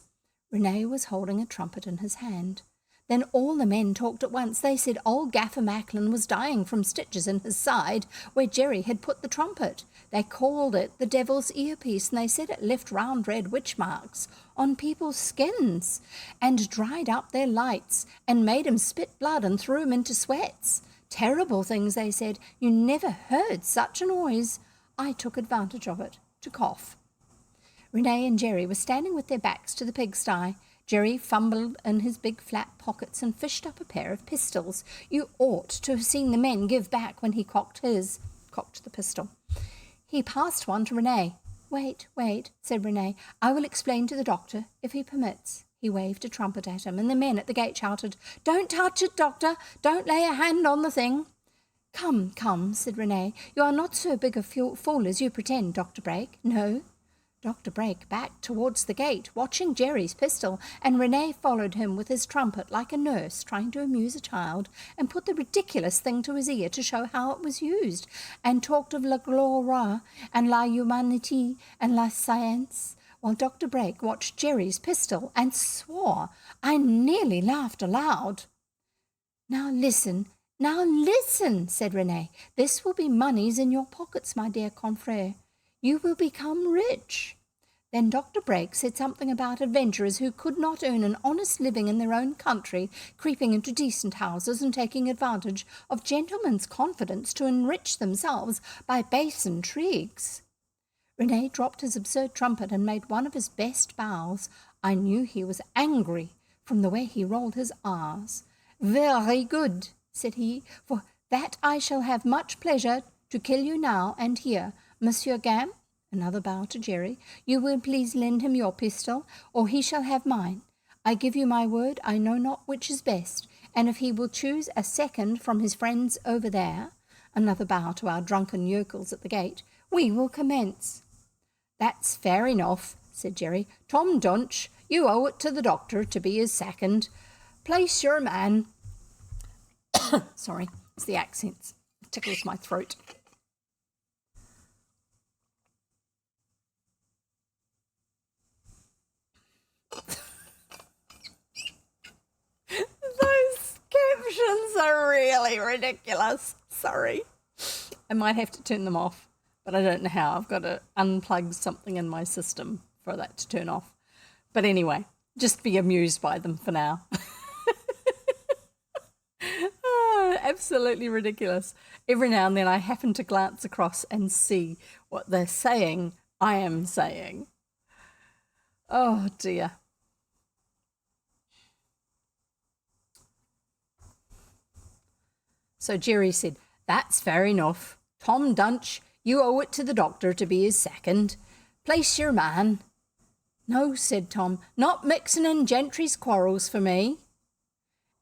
Renee was holding a trumpet in his hand. Then all the men talked at once. They said old Gaffer Macklin was dying from stitches in his side where Jerry had put the trumpet. They called it the devil's earpiece, and they said it left round red witch marks on people's skins and dried up their lights and made 'em spit blood and threw 'em into sweats. Terrible things, they said. You never heard such a noise. I took advantage of it to cough. Renee and Jerry were standing with their backs to the pigsty. Jerry fumbled in his big flat pockets and fished up a pair of pistols. You ought to have seen the men give back when he cocked the pistol. He passed one to Renee. Wait, said Renee. I will explain to the doctor, if he permits. He waved a trumpet at him, and the men at the gate shouted, Don't touch it, doctor! Don't lay a hand on the thing! Come, said Renee. You are not so big a fool as you pretend, Dr. Brake. No. Dr. Brake backed towards the gate, watching Jerry's pistol, and Renee followed him with his trumpet like a nurse trying to amuse a child, and put the ridiculous thing to his ear to show how it was used, and talked of la gloire and la humanité and la science, while Dr. Brake watched Jerry's pistol and swore. I nearly laughed aloud. Now listen, said Renee. This will be moneys in your pockets, my dear confrère. You will become rich. Then Dr. Brake said something about adventurers who could not earn an honest living in their own country, creeping into decent houses and taking advantage of gentlemen's confidence to enrich themselves by base intrigues. Renee dropped his absurd trumpet and made one of his best bows. I knew he was angry from the way he rolled his R's. Very good, said he, for that I shall have much pleasure to kill you now and here. Monsieur Gam, another bow to Jerry, you will please lend him your pistol, or he shall have mine. I give you my word, I know not which is best, and if he will choose a second from his friends over there, another bow to our drunken yokels at the gate, we will commence. That's fair enough, said Jerry. Tom Dunch, you owe it to the doctor to be his second. Place your man. Sorry, it's the accents. It tickles my throat. Those captions are really ridiculous. Sorry. I might have to turn them off, but I don't know how. I've got to unplug something in my system for that to turn off. But anyway, just be amused by them for now. Absolutely ridiculous. Every now and then I happen to glance across and see what they're saying I am saying. Oh dear. So Jerry said, That's fair enough. Tom Dunch, you owe it to the doctor to be his second. Place your man. No, said Tom, not mixing in gentry's quarrels for me.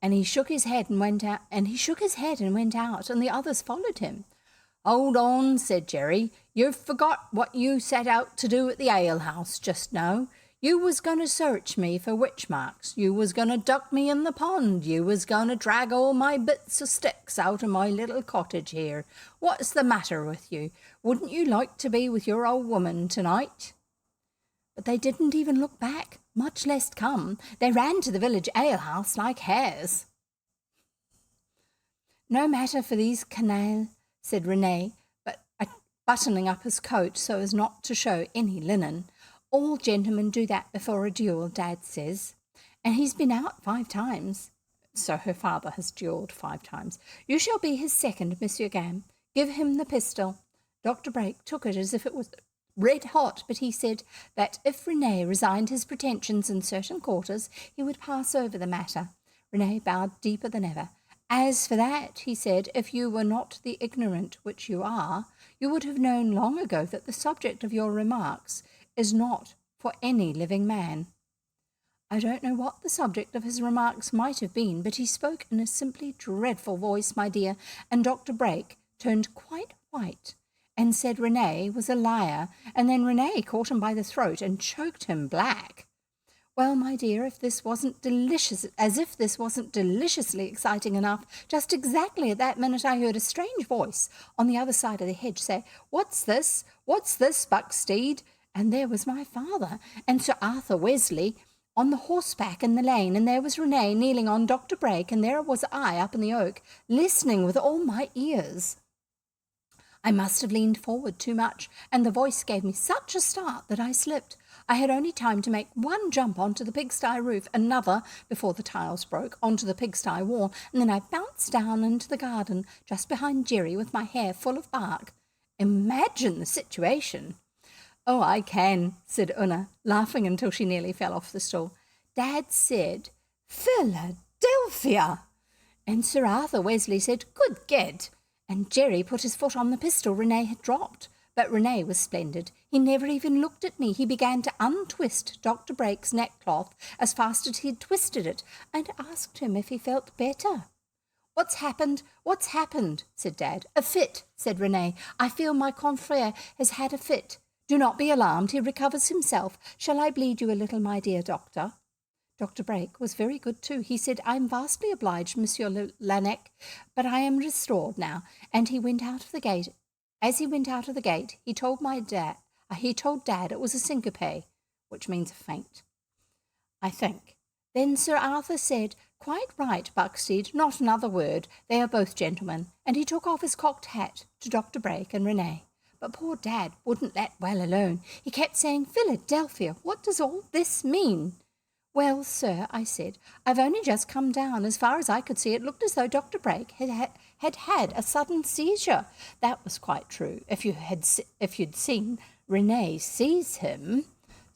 And he shook his head and went out, and the others followed him. Hold on, said Jerry. You've forgot what you set out to do at the alehouse just now. You was going to search me for witch marks. You was going to duck me in the pond. You was going to drag all my bits of sticks out of my little cottage here. What's the matter with you? Wouldn't you like to be with your old woman tonight? But they didn't even look back, much less come. They ran to the village alehouse like hares. No matter for these canaille, said Renee, but buttoning up his coat so as not to show any linen. All gentlemen do that before a duel, Dad says. And he's been out 5 times. So her father has duelled 5 times. You shall be his second, Monsieur Gam. Give him the pistol. Dr. Brake took it as if it was red hot, but he said that if Rene resigned his pretensions in certain quarters, he would pass over the matter. Rene bowed deeper than ever. As for that, he said, if you were not the ignorant which you are, you would have known long ago that the subject of your remarks is not for any living man. I don't know what the subject of his remarks might have been, but he spoke in a simply dreadful voice, my dear, and Dr. Brake turned quite white and said Rene was a liar, and then Rene caught him by the throat and choked him black. Well, my dear, if this wasn't deliciously exciting enough, just exactly at that minute I heard a strange voice on the other side of the hedge say, "What's this? What's this, Bucksteed?" And there was my father and Sir Arthur Wesley on the horseback in the lane, and there was Rene kneeling on Dr. Brake, and there was I up in the oak, listening with all my ears. I must have leaned forward too much, and the voice gave me such a start that I slipped. I had only time to make one jump onto the pigsty roof, another, before the tiles broke, onto the pigsty wall, and then I bounced down into the garden, just behind Jerry, with my hair full of bark. Imagine the situation. "Oh, I can," said Una, laughing until she nearly fell off the stool. "Dad said, 'Philadelphia!' And Sir Arthur Wesley said, 'Good ged!' And Jerry put his foot on the pistol Rene had dropped. But Rene was splendid. He never even looked at me. He began to untwist Dr. Brake's neckcloth as fast as he had twisted it, and asked him if he felt better. "What's happened? What's happened?" said Dad. "A fit," said Rene. "I feel my confrère has had a fit. Do not be alarmed. He recovers himself. Shall I bleed you a little, my dear doctor?" Dr. Brake was very good too. He said, "I am vastly obliged, Monsieur Laennec, but I am restored now." And he went out of the gate. As he went out of the gate, he told Dad it was a syncope, which means a faint, I think. Then Sir Arthur said, "Quite right, Bucksteed, not another word. They are both gentlemen." And he took off his cocked hat to Dr. Brake and Rene. But poor Dad wouldn't let well alone. He kept saying, "Philadelphia, what does all this mean?" "Well, sir," I said, "I've only just come down. As far as I could see, it looked as though Dr. Brake had a sudden seizure." That was quite true. If you'd seen Rene seize him.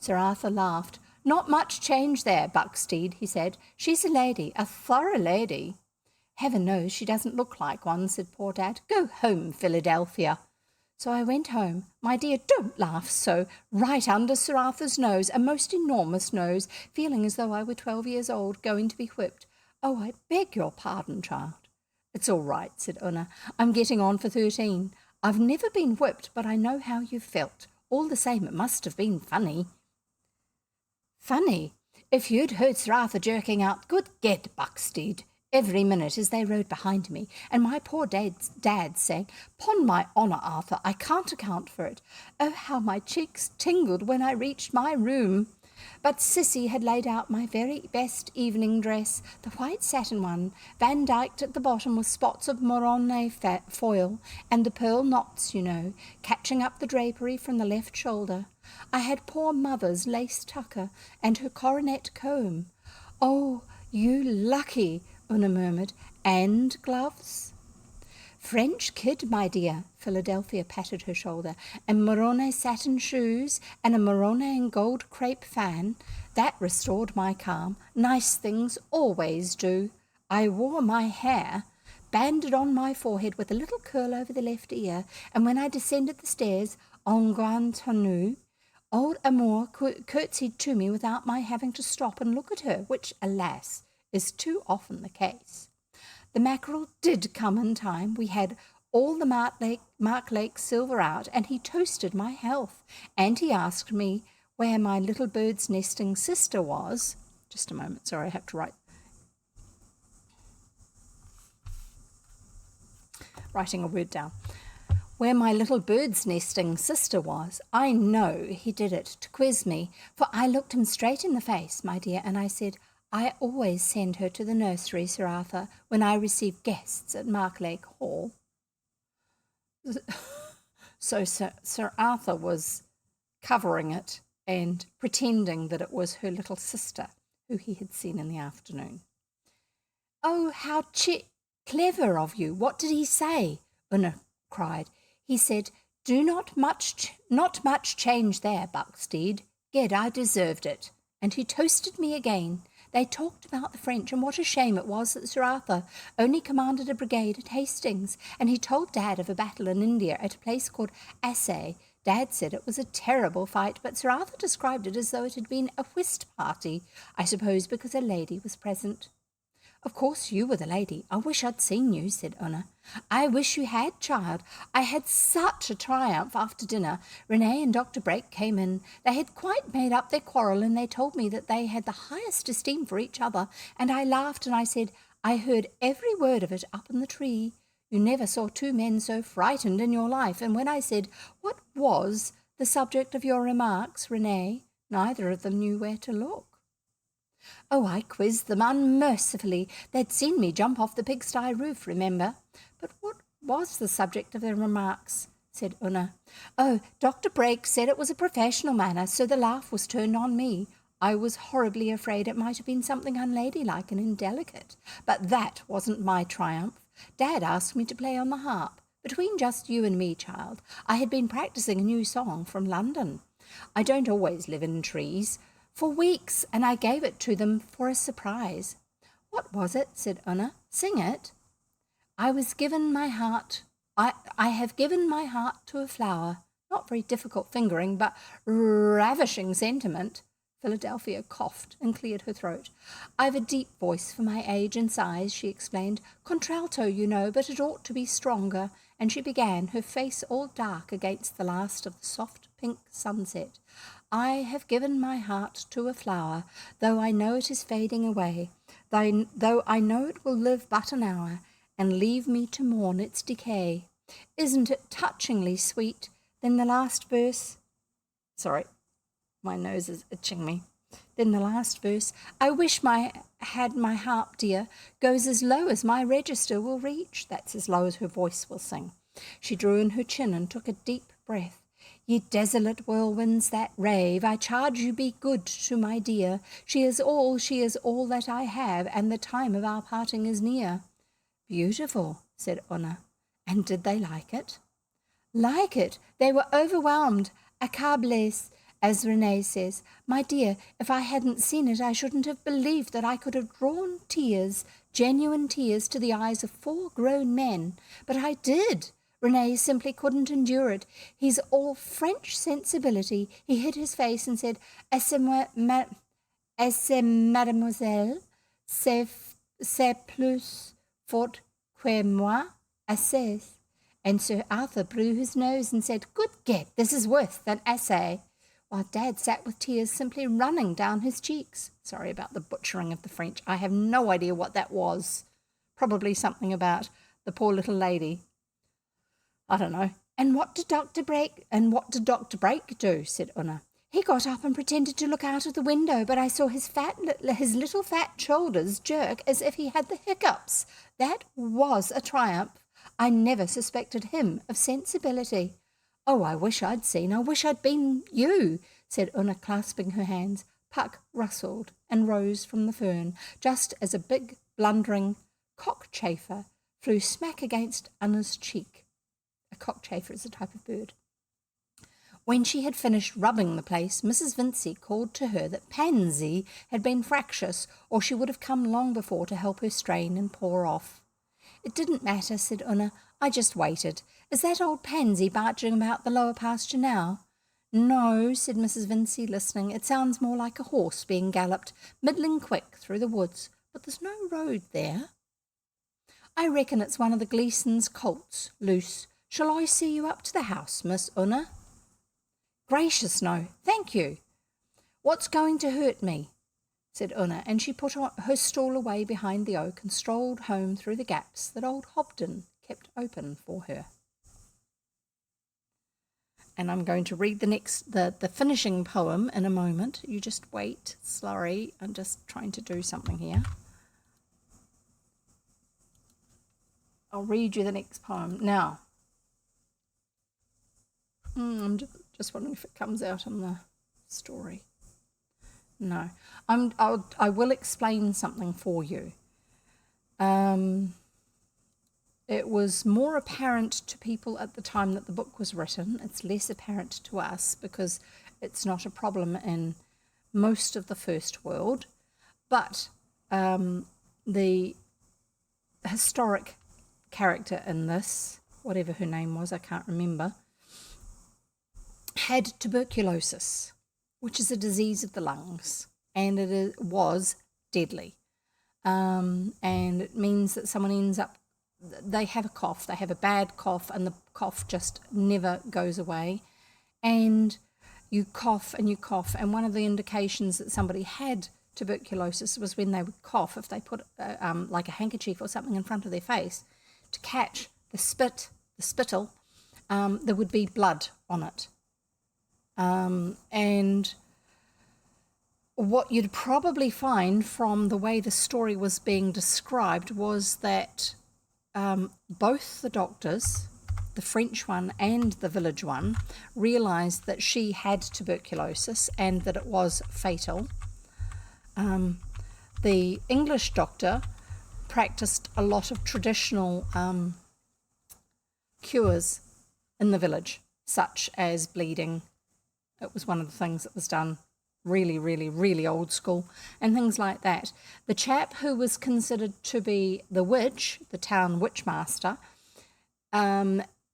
Sir Arthur laughed. "Not much change there, Bucksteed," he said. "She's a lady, a thorough lady." "Heaven knows she doesn't look like one," said poor Dad. "Go home, Philadelphia." So I went home. My dear, don't laugh so. Right under Sir Arthur's nose, a most enormous nose, feeling as though I were 12 years old, going to be whipped. "Oh, I beg your pardon, child." "It's all right," said Una. "I'm getting on for 13. I've never been whipped, but I know how you felt. All the same, it must have been funny." "Funny? If you'd heard Sir Arthur jerking out 'Good ged, Bucksteed' every minute as they rode behind me, and my poor dad saying, 'Pon my honour, Arthur, I can't account for it. Oh, how my cheeks tingled when I reached my room." But Sissy had laid out my very best evening dress, the white satin one, vandyked at the bottom with spots of Morone foil, and the pearl knots, you know, catching up the drapery from the left shoulder. I had poor mother's lace tucker and her coronet comb. "Oh, you lucky," Una murmured. "And gloves?" "French kid, my dear." Philadelphia patted her shoulder. "And Morone satin shoes, and a Morone and gold crepe fan. That restored my calm. Nice things always do. I wore my hair banded on my forehead with a little curl over the left ear, and when I descended the stairs en grande tenue, old Amour curtsied to me without my having to stop and look at her, which, alas, is too often the case. The mackerel did come in time. We had all the Marklake silver out, and he toasted my health, and he asked me where my little bird's nesting sister was. Just a moment, sorry, I have to writing a word down. Where my little bird's nesting sister was. I know he did it to quiz me, for I looked him straight in the face, my dear, and I said, "I always send her to the nursery, Sir Arthur, when I receive guests at Marklake Hall." So Sir Arthur was covering it and pretending that it was her little sister who he had seen in the afternoon. "Oh, how clever of you! What did he say?" Una cried. "He said, 'Do not much change there, Bucksteed. Ged, I deserved it.' And he toasted me again. They talked about the French and what a shame it was that Sir Arthur only commanded a brigade at Hastings, and he told Dad of a battle in India at a place called Assaye. Dad said it was a terrible fight, but Sir Arthur described it as though it had been a whist party, I suppose because a lady was present." "Of course you were the lady. I wish I'd seen you," said Una. "I wish you had, child. I had such a triumph after dinner. Renee and Dr. Brake came in. They had quite made up their quarrel, and they told me that they had the highest esteem for each other, and I laughed and I said, 'I heard every word of it up in the tree. You never saw two men so frightened in your life.' And when I said, 'What was the subject of your remarks, Renee?' neither of them knew where to look. Oh, I quizzed them unmercifully. They'd seen me jump off the pigsty roof, remember." "But what was the subject of their remarks?" said Una. "Oh, Dr. Brake said it was a professional manner, so the laugh was turned on me. I was horribly afraid it might have been something unladylike and indelicate. But that wasn't my triumph. Dad asked me to play on the harp. Between just you and me, child, I had been practising a new song from London. I don't always live in trees. For weeks, and I gave it to them for a surprise." "What was it?" said Una. "Sing it." I have given my heart to a flower. Not very difficult fingering, but ravishing sentiment." Philadelphia coughed and cleared her throat. "I've a deep voice for my age and size," she explained. "Contralto, you know, but it ought to be stronger." And she began, her face all dark against the last of the soft pink sunset. "I have given my heart to a flower, though I know it is fading away, though I know it will live but an hour, and leave me to mourn its decay. Isn't it touchingly sweet? Then the last verse—" Sorry, my nose is itching me. Then the last verse, "I wish I had my harp, dear, goes as low as my register will reach." That's as low as her voice will sing. She drew in her chin and took a deep breath. "Ye desolate whirlwinds that rave, I charge you be good to my dear. She is all that I have, and the time of our parting is near." "Beautiful," said Una. "And did they like it?" "Like it? They were overwhelmed, accablés, as Renee says. My dear, if I hadn't seen it, I shouldn't have believed that I could have drawn tears, genuine tears, to the eyes of 4 grown men. But I did. Renee simply couldn't endure it. He's all French sensibility. He hid his face and said, 'Est-ce mademoiselle? C'est plus fort que moi, assez.' And Sir Arthur blew his nose and said, 'Good ged, this is worse than assez,' while Dad sat with tears simply running down his cheeks." Sorry about the butchering of the French. I have no idea what that was. Probably something about the poor little lady. I don't know. And what did Dr. Brake do?" said Una. "He got up and pretended to look out of the window, but I saw his little fat shoulders jerk as if he had the hiccups. That was a triumph. I never suspected him of sensibility." "Oh, I wish I'd been you," said Una, clasping her hands. Puck rustled and rose from the fern, just as a big, blundering cockchafer flew smack against Una's cheek. A cockchafer is a type of bird. When she had finished rubbing the place, Mrs. Vincey called to her that Pansy had been fractious, or she would have come long before to help her strain and pour off. "It didn't matter," said Una. "I just waited. Is that old Pansy barging about the lower pasture now?" "No," said Mrs. Vincey, listening. "It sounds more like a horse being galloped middling quick through the woods, but there's no road there." "I reckon it's one of the Gleesons' colts, loose. Shall I see you up to the house, Miss Una?" "Gracious, no, thank you." "What's going to hurt me?" said Una, and she put her stool away behind the oak and strolled home through the gaps that old Hobden kept open for her. And I'm going to read the finishing poem in a moment. You just wait. Sorry, I'm just trying to do something here. I'll read you the next poem now. I'm just wondering if it comes out on the story. No. I will explain something for you. It was more apparent to people at the time that the book was written. It's less apparent to us because it's not a problem in most of the first world. But the historic character in this, whatever her name was, I can't remember, had tuberculosis, which is a disease of the lungs, and was deadly. And it means that someone ends up, they have a cough, they have a bad cough, and the cough just never goes away. And you cough and you cough, and one of the indications that somebody had tuberculosis was when they would cough, if they put like a handkerchief or something in front of their face to catch the spittle, there would be blood on it. And what you'd probably find from the way the story was being described was that both the doctors, the French one and the village one, realised that she had tuberculosis and that it was fatal. The English doctor practiced a lot of traditional cures in the village, such as bleeding. It was one of the things that was done really, really, really old school, and things like that. The chap who was considered to be the witch, the town witchmaster,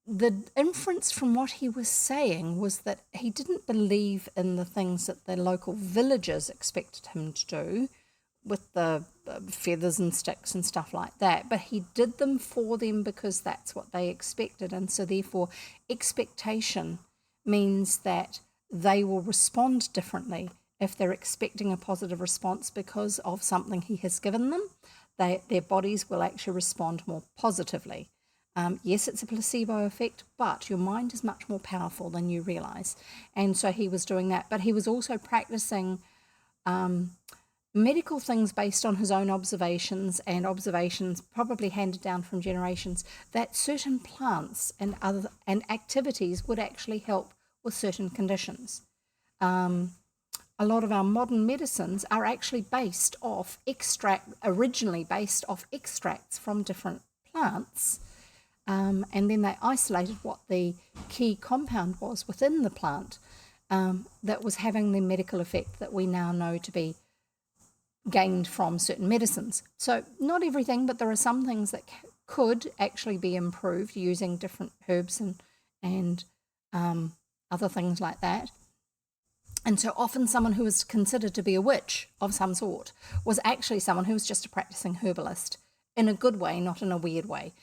the inference from what he was saying was that he didn't believe in the things that the local villagers expected him to do with the feathers and sticks and stuff like that, but he did them for them because that's what they expected, and so therefore expectation means that they will respond differently. If they're expecting a positive response because of something he has given them, their bodies will actually respond more positively. Yes, it's a placebo effect, but your mind is much more powerful than you realise. And so he was doing that, but he was also practising medical things based on his own observations, and observations probably handed down from generations, that certain plants and activities would actually help with certain conditions. A lot of our modern medicines are actually originally based off extracts from different plants, and then they isolated what the key compound was within the plant that was having the medical effect that we now know to be gained from certain medicines. So not everything, but there are some things that could actually be improved using different herbs and other things like that. And so often someone who was considered to be a witch of some sort was actually someone who was just a practicing herbalist in a good way, not in a weird way.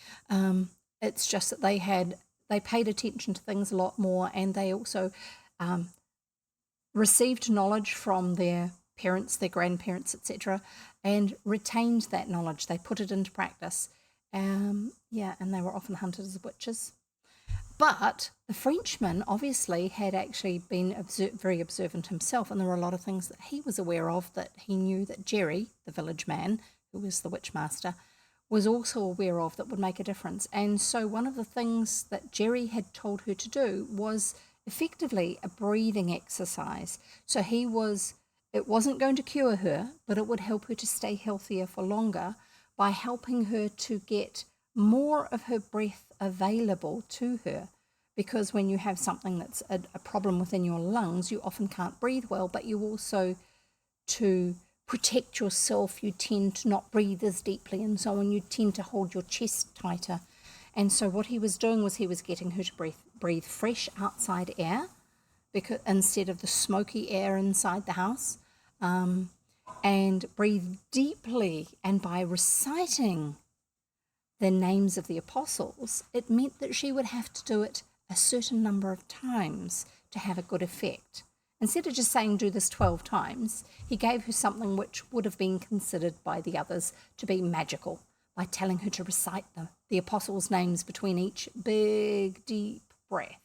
It's just that they paid attention to things a lot more, and they also received knowledge from their parents, their grandparents, etc., and retained that knowledge. They put it into practice. And they were often hunted as witches. But the Frenchman obviously had actually been very observant himself, and there were a lot of things that he was aware of that he knew that Jerry, the village man, who was the witchmaster, was also aware of that would make a difference. And so one of the things that Jerry had told her to do was effectively a breathing exercise. So it wasn't going to cure her, but it would help her to stay healthier for longer by helping her to get more of her breath available to her, because when you have something that's a problem within your lungs, you often can't breathe well, but you also, to protect yourself, you tend to not breathe as deeply, and so on. You tend to hold your chest tighter. And so what he was doing was he was getting her to breathe fresh outside air, because instead of the smoky air inside the house, and breathe deeply. And by reciting the names of the apostles, it meant that she would have to do it a certain number of times to have a good effect. Instead of just saying do this 12 times, he gave her something which would have been considered by the others to be magical, by telling her to recite the apostles' names between each big, deep breath.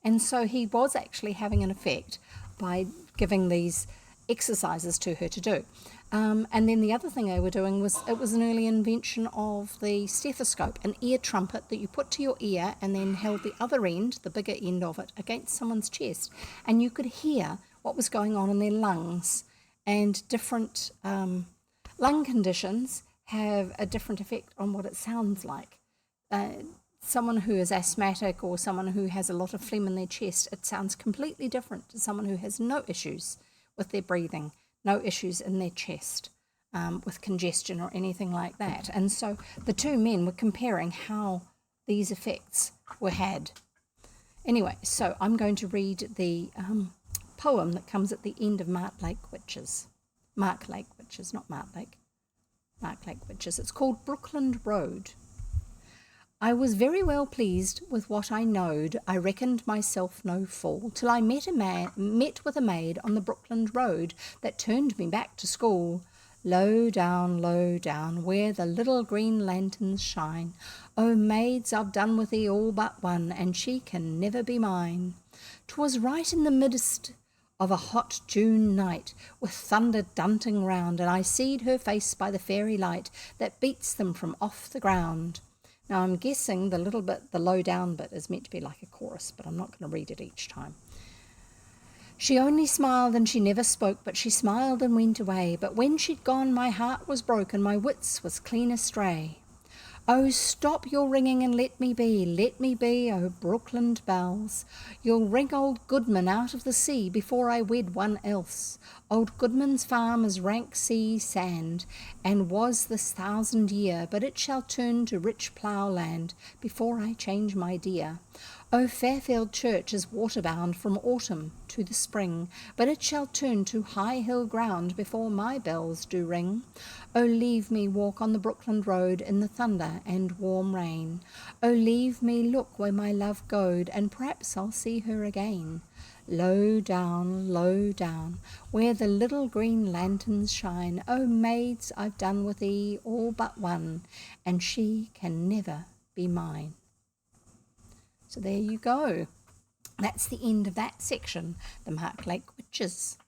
And so he was actually having an effect by giving these exercises to her to do. And then the other thing they were doing was, it was an early invention of the stethoscope, an ear trumpet that you put to your ear and then held the other end, the bigger end of it, against someone's chest. And you could hear what was going on in their lungs. And different lung conditions have a different effect on what it sounds like. Someone who is asthmatic or someone who has a lot of phlegm in their chest, it sounds completely different to someone who has no issues with their breathing, no issues in their chest with congestion or anything like that. And so the two men were comparing how these effects were had. Anyway, so I'm going to read the poem that comes at the end of Marklake Witches, not Marklake. Marklake Witches. It's called Brookland Road. I was very well pleased with what I knowed. I reckoned myself no fool, till I met with a maid on the Brookland Road that turned me back to school. Low down, where the little green lanterns shine. Oh, maids, I've done with thee all but one, and she can never be mine. 'Twas right in the midst of a hot June night, with thunder dunting round, and I seed her face by the fairy light that beats them from off the ground. Now I'm guessing the little bit, the low down bit, is meant to be like a chorus, but I'm not going to read it each time. She only smiled and she never spoke, but she smiled and went away. But when she'd gone, my heart was broken, my wits was clean astray. Oh, stop your ringing and let me be, oh Brookland bells. You'll ring old Goodman out of the sea before I wed one else. Old Goodman's farm is rank sea sand, and was this 1,000 year, but it shall turn to rich plough land before I change my dear. Oh, Fairfield Church is waterbound from autumn to the spring, but it shall turn to high hill ground before my bells do ring. Oh, leave me walk on the Brookland Road in the thunder and warm rain. Oh, leave me look where my love goed, and perhaps I'll see her again. Low down, where the little green lanterns shine. Oh, maids, I've done with thee all but one, and she can never be mine. So there you go. That's the end of that section, the Marklake Witches.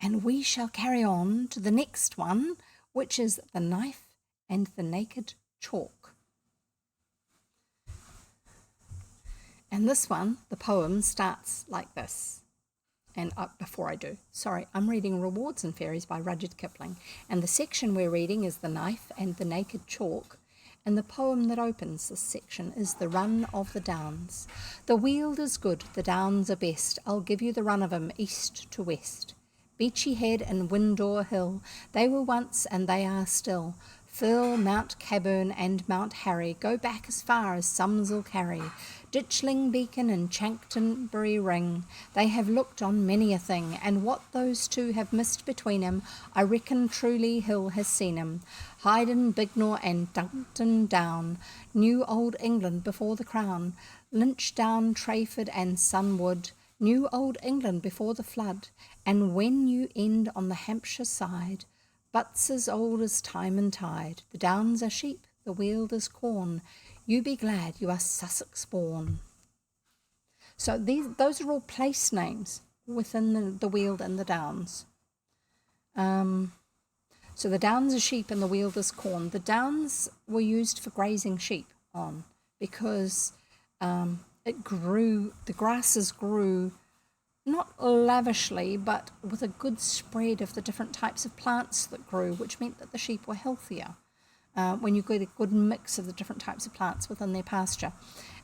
And we shall carry on to the next one, which is the knife and the naked chalk. And this one, the poem, starts like this. And before I do, I'm reading Rewards and Fairies by Rudyard Kipling. And the section we're reading is the knife and the naked chalk. And the poem that opens this section is The Run of the Downs. The weald is good, the downs are best. I'll give you the run of 'em, east to west. Beachy Head and Windor Hill, they were once and they are still. Firle, Mount Caburn and Mount Harry go back as far as Sums'll carry. Ditchling Beacon and Chanctonbury Ring, they have looked on many a thing, and what those two have missed between 'em, I reckon truly Hill has seen 'em. Hyden, Bignor and Duncton Down, New Old England before the Crown. Lynchdown, Trayford and Sunwood, New Old England before the flood. And when you end on the Hampshire side, Butts as old as time and tide. The downs are sheep, the weald is corn. You be glad you are Sussex born. So those are all place names within the weald and the downs. So the downs are sheep and the weald is corn. The downs were used for grazing sheep on because the grasses grew not lavishly, but with a good spread of the different types of plants that grew, which meant that the sheep were healthier when you get a good mix of the different types of plants within their pasture.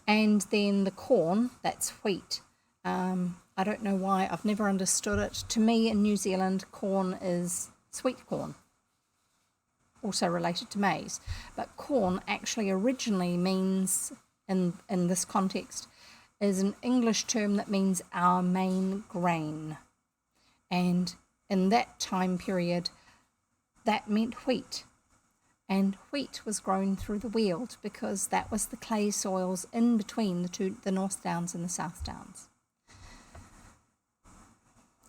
And then the corn, that's wheat. I don't know why, I've never understood it. To me, in New Zealand, corn is sweet corn, also related to maize. But corn actually originally means, in this context, is an English term that means our main grain. And in that time period, that meant wheat. And wheat was grown through the weald because that was the clay soils in between the North Downs and the South Downs.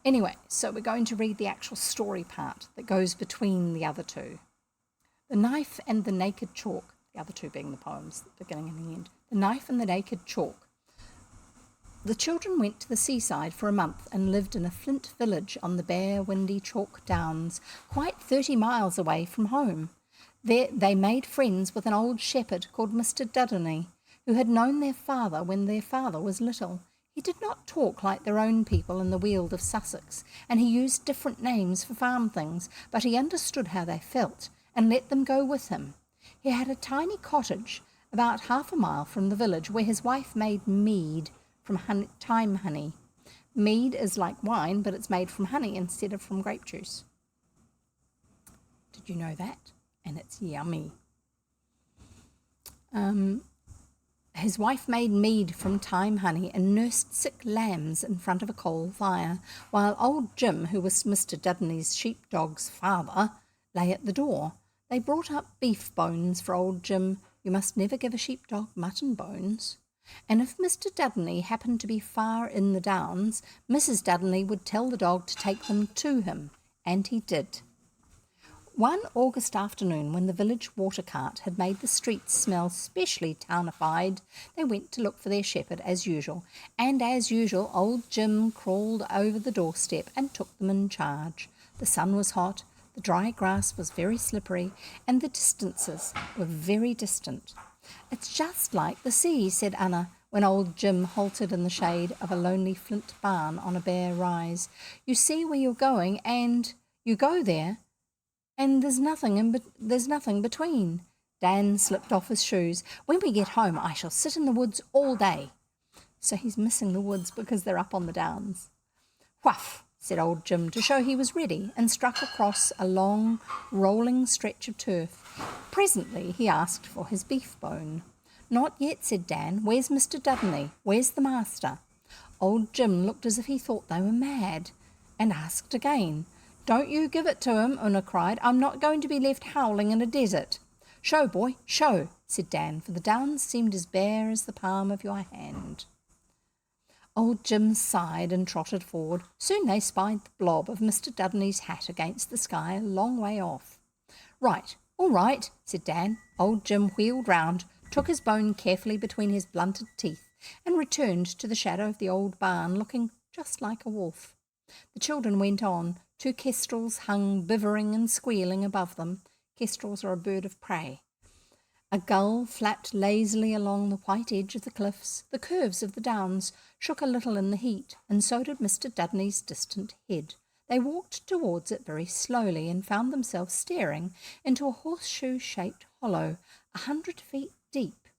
Anyway, so we're going to read the actual story part that goes between the other two. The Knife and the Naked Chalk, the other two being the poems, the beginning and the end. The Knife and the Naked Chalk. The children went to the seaside for a month and lived in a flint village on the bare, windy chalk downs, quite 30 miles away from home. There they made friends with an old shepherd called Mr. Dudeney, who had known their father when their father was little. He did not talk like their own people in the Weald of Sussex, and he used different names for farm things, but he understood how they felt and let them go with him. He had a tiny cottage about half a mile from the village where his wife made mead from thyme honey. Mead is like wine, but it's made from honey instead of from grape juice. Did you know that? And it's yummy. His wife made mead from thyme honey and nursed sick lambs in front of a coal fire, while old Jim, who was Mr. Dudney's sheepdog's father, lay at the door. They brought up beef bones for old Jim. You must never give a sheepdog mutton bones. And if Mr. Dudney happened to be far in the downs, Mrs. Dudney would tell the dog to take them to him, and he did. One August afternoon, when the village water cart had made the streets smell specially townified, they went to look for their shepherd as usual, and as usual old Jim crawled over the doorstep and took them in charge. The sun was hot, the dry grass was very slippery, and the distances were very distant. "It's just like the sea," said Anna, when old Jim halted in the shade of a lonely flint barn on a bare rise. "You see where you're going, and you go there, and there's nothing between." Dan slipped off his shoes. "When we get home, I shall sit in the woods all day." So he's missing the woods because they're up on the downs. "Whuff," said old Jim to show he was ready, and struck across a long, rolling stretch of turf. Presently he asked for his beef bone. "Not yet," said Dan. "Where's Mr. Dudney? Where's the master?" Old Jim looked as if he thought they were mad, and asked again. "Don't you give it to him," Una cried. "I'm not going to be left howling in a desert." "Show, boy, show," said Dan, for the downs seemed as bare as the palm of your hand. Old Jim sighed and trotted forward. Soon they spied the blob of Mr. Dudney's hat against the sky a long way off. "Right, all right," said Dan. Old Jim wheeled round, took his bone carefully between his blunted teeth, and returned to the shadow of the old barn, looking just like a wolf. The children went on. 2 kestrels hung bivvering and squealing above them. Kestrels are a bird of prey. A gull flapped lazily along the white edge of the cliffs. The curves of the downs shook a little in the heat, and so did Mr. Dudney's distant head. They walked towards it very slowly and found themselves staring into a horseshoe-shaped hollow 100 feet deep,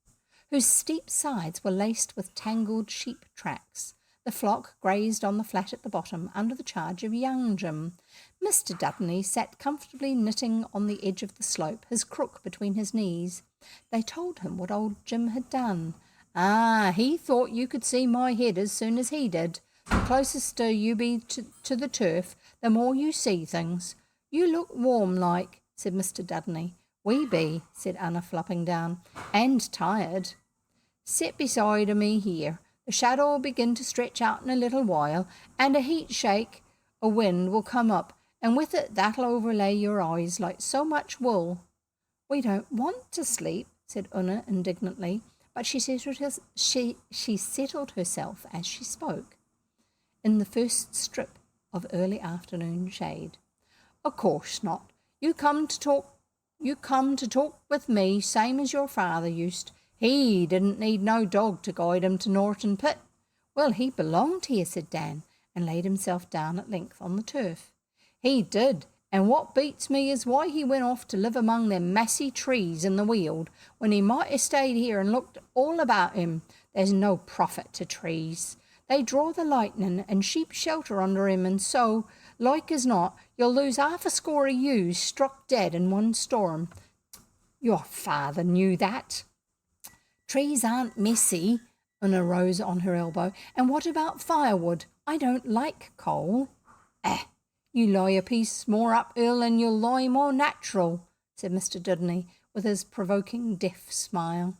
whose steep sides were laced with tangled sheep tracks. The flock grazed on the flat at the bottom under the charge of young Jim. Mr. Dudney sat comfortably knitting on the edge of the slope, his crook between his knees. They told him what old Jim had done. "Ah, he thought you could see my head as soon as he did. The closer you be to the turf, the more you see things. You look warm like," said Mr. Dudney. "We be," said Anna, flopping down, "and tired. Sit beside of me here. The shadow'll begin to stretch out in a little while, and a heat shake o' wind will come up, and with it that'll overlay your eyes like so much wool." "We don't want to sleep," said Una indignantly, but she settled herself as she spoke, in the first strip of early afternoon shade. "O' course not. You come to talk with me, same as your father used. He didn't need no dog to guide him to Norton Pit." "Well, he belonged here," said Dan, and laid himself down at length on the turf. "He did, and what beats me is why he went off to live among them massy trees in the Weald, when he might have stayed here and looked all about him. There's no profit to trees. They draw the lightning, and sheep shelter under him, and so, like as not, you'll lose 50 of ewes struck dead in one storm. Your father knew that." "Trees aren't messy." Una rose on her elbow. "And what about firewood? I don't like coal." You lie a piece more uphill and you'll lie more natural," said Mr. Dudney, with his provoking deaf smile.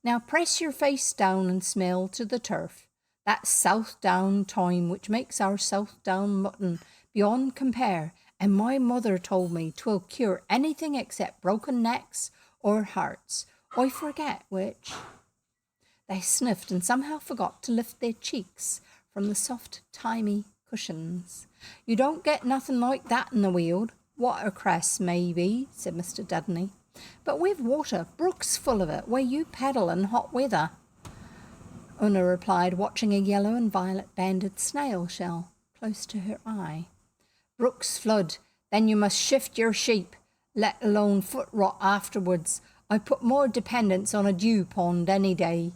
"Now press your face down and smell to the turf. That's Southdown thyme, which makes our Southdown mutton beyond compare, and my mother told me 'twill cure anything except broken necks or hearts. I forget which." They sniffed and somehow forgot to lift their cheeks from the soft, thymy cushions. "You don't get nothing like that in the Weald. Watercress, maybe," said Mr. Dudney. "But we've water, brooks full of it, where you paddle in hot weather." Una replied, watching a yellow and violet-banded snail shell close to her eye. Brook's flood, then you must shift your sheep, let alone foot rot afterwards. I put more dependence on a dew pond any day.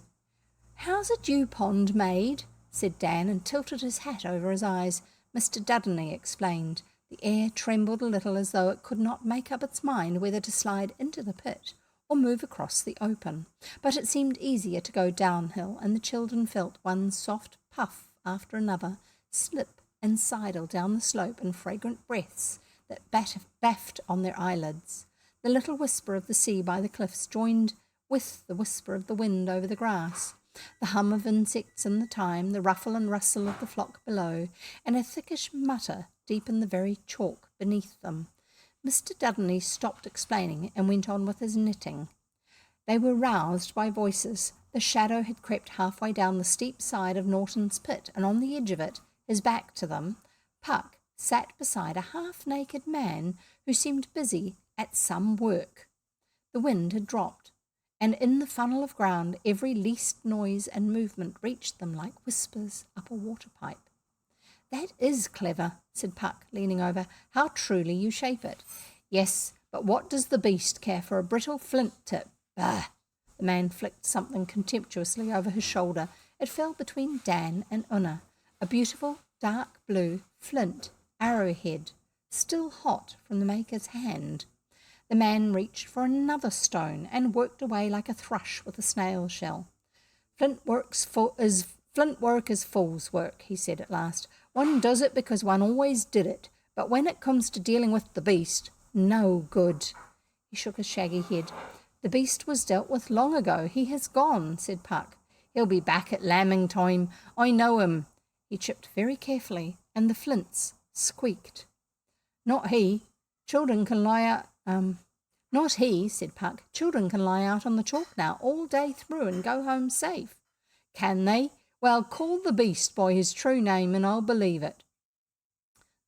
How's a dew pond made? Said Dan, and tilted his hat over his eyes. Mr. Duddeney explained. The air trembled a little as though it could not make up its mind whether to slide into the pit or move across the open. But it seemed easier to go downhill, and the children felt one soft puff after another slip and sidle down the slope in fragrant breaths that baffed on their eyelids. The little whisper of the sea by the cliffs joined with the whisper of the wind over the grass, the hum of insects in the thyme, the ruffle and rustle of the flock below, and a thickish mutter deep in the very chalk beneath them. Mr. Duddeney stopped explaining and went on with his knitting. They were roused by voices. The shadow had crept halfway down the steep side of Norton's pit, and on the edge of it, his back to them, Puck sat beside a half-naked man who seemed busy at some work. The wind had dropped, and in the funnel of ground every least noise and movement reached them like whispers up a water pipe. "That is clever," said Puck, leaning over. "How truly you shape it." "Yes, but what does the beast care for a brittle flint tip? Bah!" The man flicked something contemptuously over his shoulder. It fell between Dan and Una, a beautiful dark blue flint arrowhead, still hot from the maker's hand. The man reached for another stone and worked away like a thrush with a snail shell. Flint work is fool's work," he said at last. "One does it because one always did it, but when it comes to dealing with the beast, no good." He shook his shaggy head. "The beast was dealt with long ago. He has gone," said Puck. "He'll be back at lambing time. I know him." He chipped very carefully, and the flints squeaked. "Not he. Children can lie out, Not he," said Puck. "Children can lie out on the chalk now all day through and go home safe." "Can they? Well, call the beast by his true name and I'll believe it."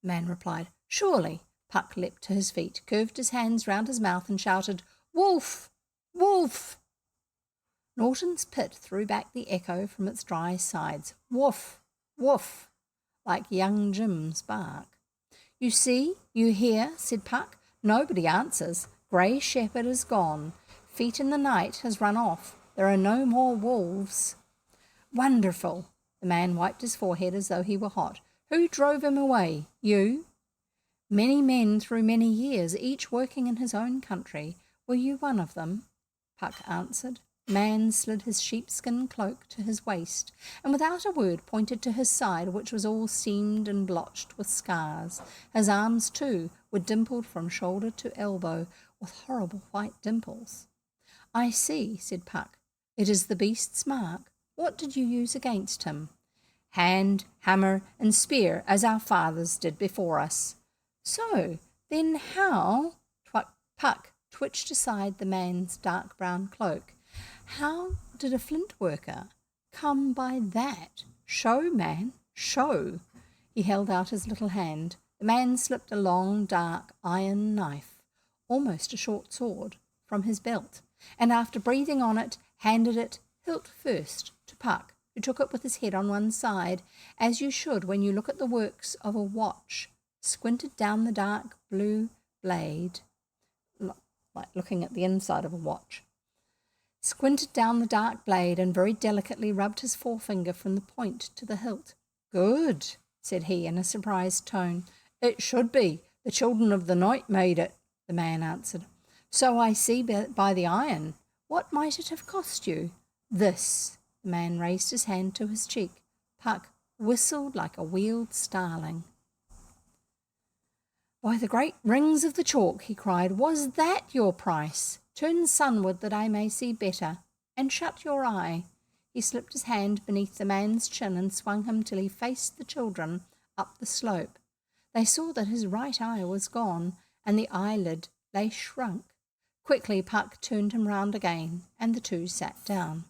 The man replied, "Surely." Puck leapt to his feet, curved his hands round his mouth and shouted, "Wolf! Wolf!" Norton's pit threw back the echo from its dry sides. "Woof! Woof!" like young Jim's bark. "You see, you hear," said Puck. "Nobody answers. Grey Shepherd is gone. Feet in the Night has run off. There are no more wolves." "Wonderful!" The man wiped his forehead as though he were hot. "Who drove him away? You?" "Many men through many years, each working in his own country. Were you one of them?" Puck answered. The man slid his sheepskin cloak to his waist, and without a word pointed to his side, which was all seamed and blotched with scars. His arms, too, were dimpled from shoulder to elbow, with horrible white dimples. "I see," said Puck. "It is the beast's mark. What did you use against him?" "Hand, hammer, and spear, as our fathers did before us." "So, then how—" Puck twitched aside the man's dark brown cloak. "How did a flint worker come by that? Show, man, show." He held out his little hand. The man slipped a long, dark iron knife, almost a short sword, from his belt, and after breathing on it, handed it hilt first to Puck, who took it with his head on one side, as you should when you look at the works of a watch, squinted down the dark blue blade, like looking at the inside of a watch, squinted down the dark blade and very delicately rubbed his forefinger from the point to the hilt. "Good," said he in a surprised tone. "It should be. The children of the night made it," the man answered. "So I see by the iron. What might it have cost you?" "This." The man raised his hand to his cheek. Puck whistled like a wheeled starling. "By the great rings of the chalk," he cried, "was that your price? Turn sunward that I may see better, and shut your eye." He slipped his hand beneath the man's chin and swung him till he faced the children up the slope. They saw that his right eye was gone, and the eyelid lay shrunk. Quickly Puck turned him round again, and the two sat down.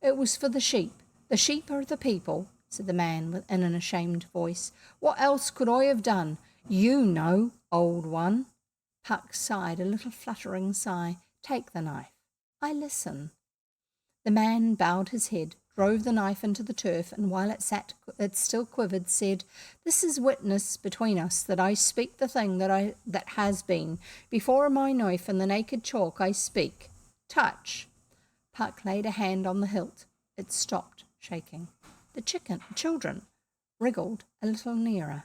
"It was for the sheep. The sheep are the people," said the man in an ashamed voice. "What else could I have done? You know, old one." Puck sighed a little fluttering sigh. "Take the knife. I listen." The man bowed his head. drove the knife into the turf, and while it still quivered, said, "This is witness between us that I speak the thing that has been. Before my knife and the naked chalk I speak. Touch." Puck laid a hand on the hilt. It stopped shaking. The children wriggled a little nearer.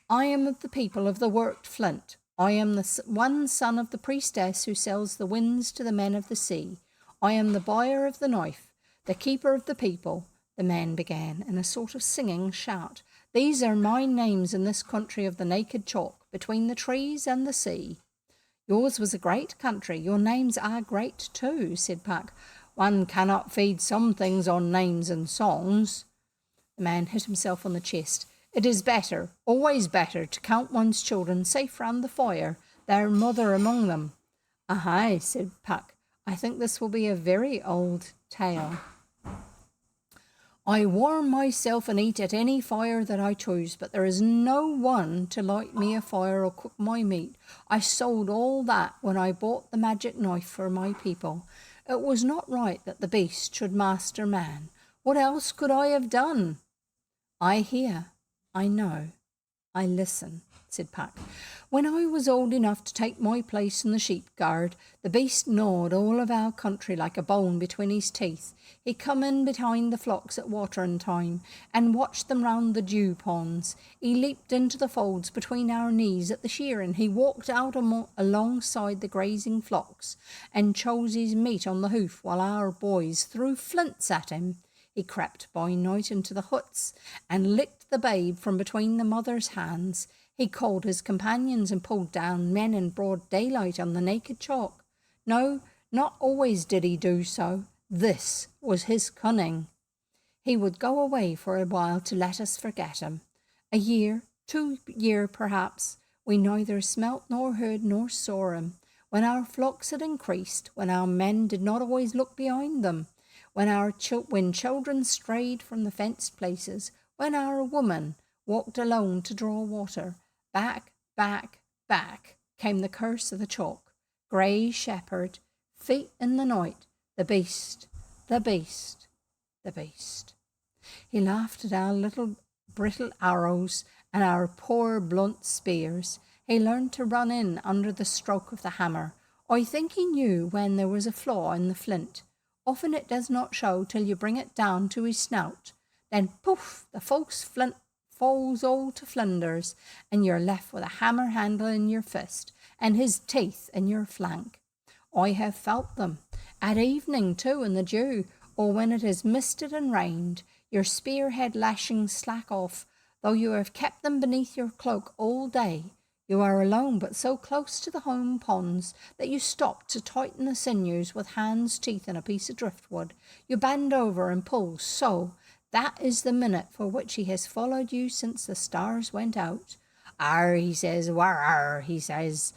"I am of the people of the worked flint. I am the one son of the priestess who sells the winds to the men of the sea. I am the buyer of the knife, the keeper of the people," the man began in a sort of singing shout. "These are my names in this country of the naked chalk, between the trees and the sea." "Yours was a great country. Your names are great too," said Puck. "One cannot feed some things on names and songs." The man hit himself on the chest. "It is better, always better, to count one's children safe round the fire, their mother among them." "Aye," said Puck. "I think this will be a very old tale." "I warm myself and eat at any fire that I choose, but there is no one to light me a fire or cook my meat. I sold all that when I bought the magic knife for my people. It was not right that the beast should master man. What else could I have done?" "I hear, I know, I listen," said Puck. "When I was old enough to take my place in the sheep guard, the beast gnawed all of our country like a bone between his teeth. He come in behind the flocks at watering time and watched them round the dew ponds. He leaped into the folds between our knees at the shearing. He walked out alongside the grazing flocks and chose his meat on the hoof while our boys threw flints at him. He crept by night into the huts and licked the babe from between the mother's hands. He called his companions and pulled down men in broad daylight on the naked chalk. No, not always did he do so. This was his cunning. He would go away for a while to let us forget him. A year, 2 years perhaps, we neither smelt nor heard nor saw him. When our flocks had increased, when our men did not always look behind them, when children strayed from the fenced places, when our woman walked alone to draw water, back, back, back came the curse of the chalk. Grey shepherd, feet in the night, the beast, the beast, the beast. He laughed at our little brittle arrows and our poor blunt spears. He learned to run in under the stroke of the hammer. I think he knew when there was a flaw in the flint. Often it does not show till you bring it down to his snout. Then poof, the false flint falls all to flinders, and you're left with a hammer handle in your fist and his teeth in your flank. I have felt them. At evening too, in the dew, or when it has misted and rained, your spearhead lashings slack off, though you have kept them beneath your cloak all day. You are alone, but so close to the home ponds that you stop to tighten the sinews with hands, teeth, and a piece of driftwood. You bend over and pull, so. That is the minute for which he has followed you since the stars went out. Arr, he says, war, he says.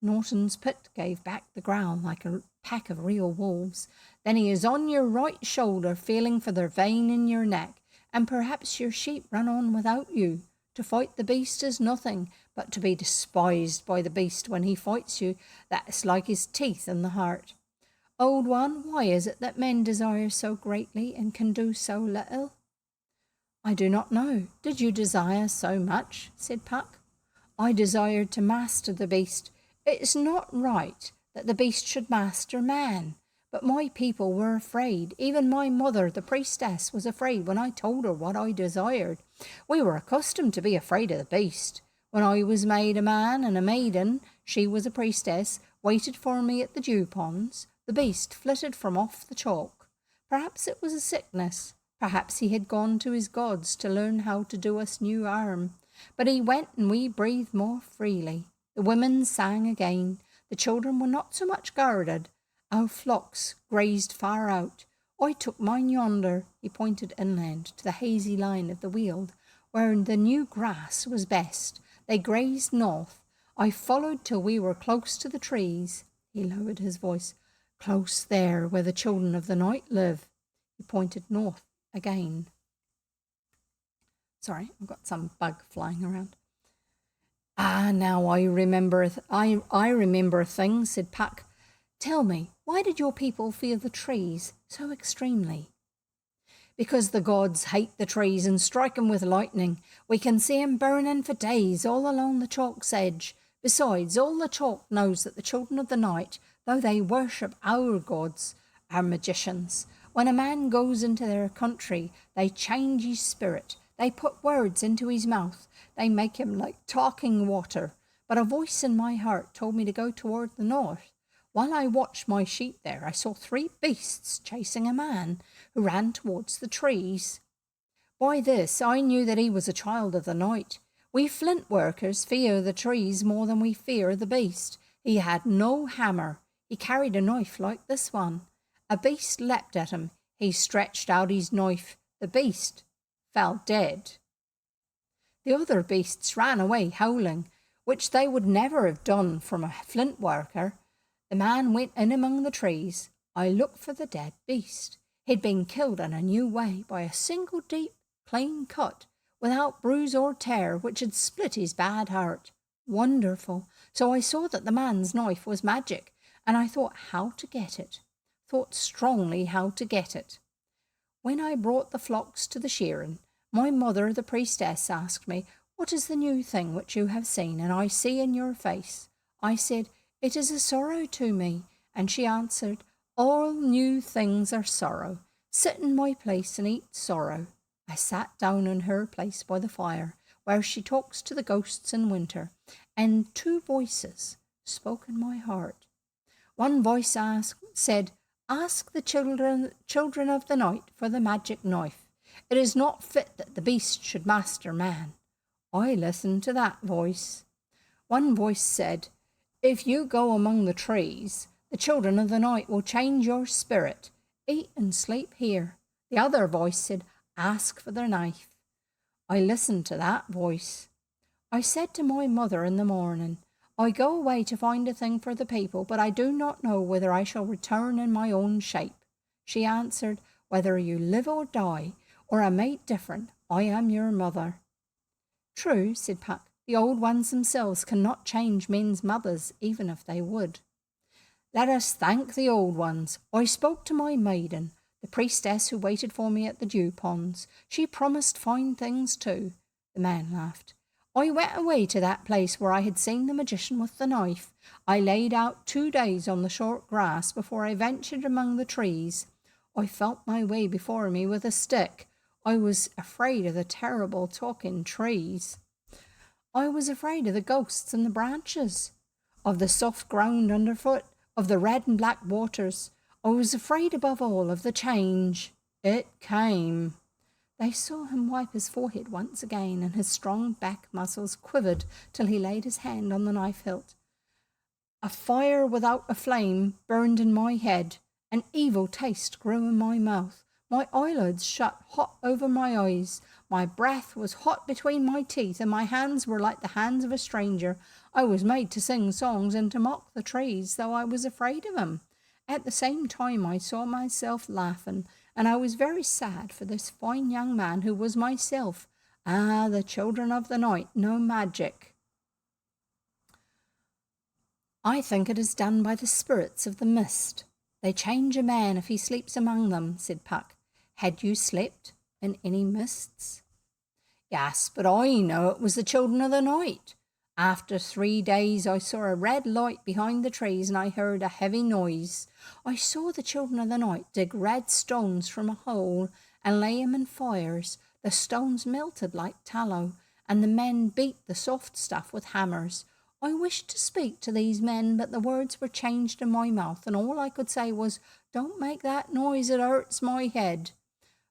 Norton's pit gave back the growl like a pack of real wolves. Then he is on your right shoulder, feeling for the vein in your neck, and perhaps your sheep run on without you. To fight the beast is nothing, but to be despised by the beast when he fights you, that's like his teeth in the heart. Old one, why is it that men desire so greatly and can do so little?" "I do not know. Did you desire so much?" said Puck. "I desired to master the beast. It is not right that the beast should master man. But my people were afraid. Even my mother, the priestess, was afraid when I told her what I desired. We were accustomed to be afraid of the beast. When I was made a man, and a maiden, she was a priestess, waited for me at the dew ponds, the beast flitted from off the chalk. Perhaps it was a sickness. Perhaps he had gone to his gods to learn how to do us new harm. But he went, and we breathed more freely. The women sang again. The children were not so much guarded. Our flocks grazed far out. I took mine yonder," he pointed inland to the hazy line of the weald, where the new grass was best. They grazed north. I followed till we were close to the trees. He lowered his voice. "Close there where the children of the night live." He pointed north again. Sorry, I've got some bug flying around. "Ah, now I remember I remember a thing," said Puck. "Tell me, why did your people fear the trees so extremely?" because the gods hate the trees and strike 'em with lightning. We can see 'em burning for days all along the chalk's edge. Besides, all the chalk knows that the children of the night, though they worship our gods, are magicians. When a man goes into their country, they change his spirit. They put words into his mouth. They make him like talking water. But a voice in my heart told me to go toward the north. While I watched my sheep there, I saw 3 beasts chasing a man who ran towards the trees. By this, I knew that he was a child of the night. We flint workers fear the trees more than we fear the beast. He had no hammer. He carried a knife like this one. A beast leapt at him. He stretched out his knife. The beast fell dead. The other beasts ran away howling, which they would never have done from a flint worker. The man went in among the trees. I looked for the dead beast. He'd been killed in a new way by a single deep, clean cut, without bruise or tear, which had split his bad heart. Wonderful. So I saw that the man's knife was magic, and I thought how to get it. Thought strongly how to get it. When I brought the flocks to the shearing, my mother, the priestess, asked me, "What is the new thing which you have seen, and I see in your face?" I said, "It is a sorrow to me." And she answered, "All new things are sorrow. Sit in my place and eat sorrow." I sat down in her place by the fire, where she talks to the ghosts in winter, and 2 voices spoke in my heart. One voice said, "Ask the children of the night for the magic knife. It is not fit that the beast should master man." I listened to that voice. One voice said, "If you go among the trees, the children of the night will change your spirit. Eat and sleep here." The other voice said, "Ask for the knife." I listened to that voice. I said to my mother in the morning, "I go away to find a thing for the people, but I do not know whether I shall return in my own shape." She answered, "Whether you live or die, or are made different, I am your mother." "True," said Puck. "The old ones themselves cannot change men's mothers, even if they would." "Let us thank the old ones. I spoke to my maiden, the priestess who waited for me at the dew ponds. She promised fine things too." The man laughed. "I went away to that place where I had seen the magician with the knife. I laid out 2 days on the short grass before I ventured among the trees. I felt my way before me with a stick. I was afraid of the terrible talking trees. I was afraid of the ghosts in the branches, of the soft ground underfoot, of the red and black waters. I was afraid above all of the change. It came." They saw him wipe his forehead once again, and his strong back muscles quivered till he laid his hand on the knife hilt. "A fire without a flame burned in my head. An evil taste grew in my mouth. My eyelids shut hot over my eyes. My breath was hot between my teeth, and my hands were like the hands of a stranger. I was made to sing songs and to mock the trees, though I was afraid of them. At the same time I saw myself laughing, and I was very sad for this fine young man who was myself. Ah, the children of the night know magic." "I think it is done by the spirits of the mist. They change a man if he sleeps among them," said Puck. "Had you slept in any mists?" "Yes, but I know it was the children of the night. After 3 days I saw a red light behind the trees, and I heard a heavy noise. I saw the children of the night dig red stones from a hole and lay them in fires. The stones melted like tallow, and the men beat the soft stuff with hammers. I wished to speak to these men, but the words were changed in my mouth, and all I could say was, 'Don't make that noise, it hurts my head.'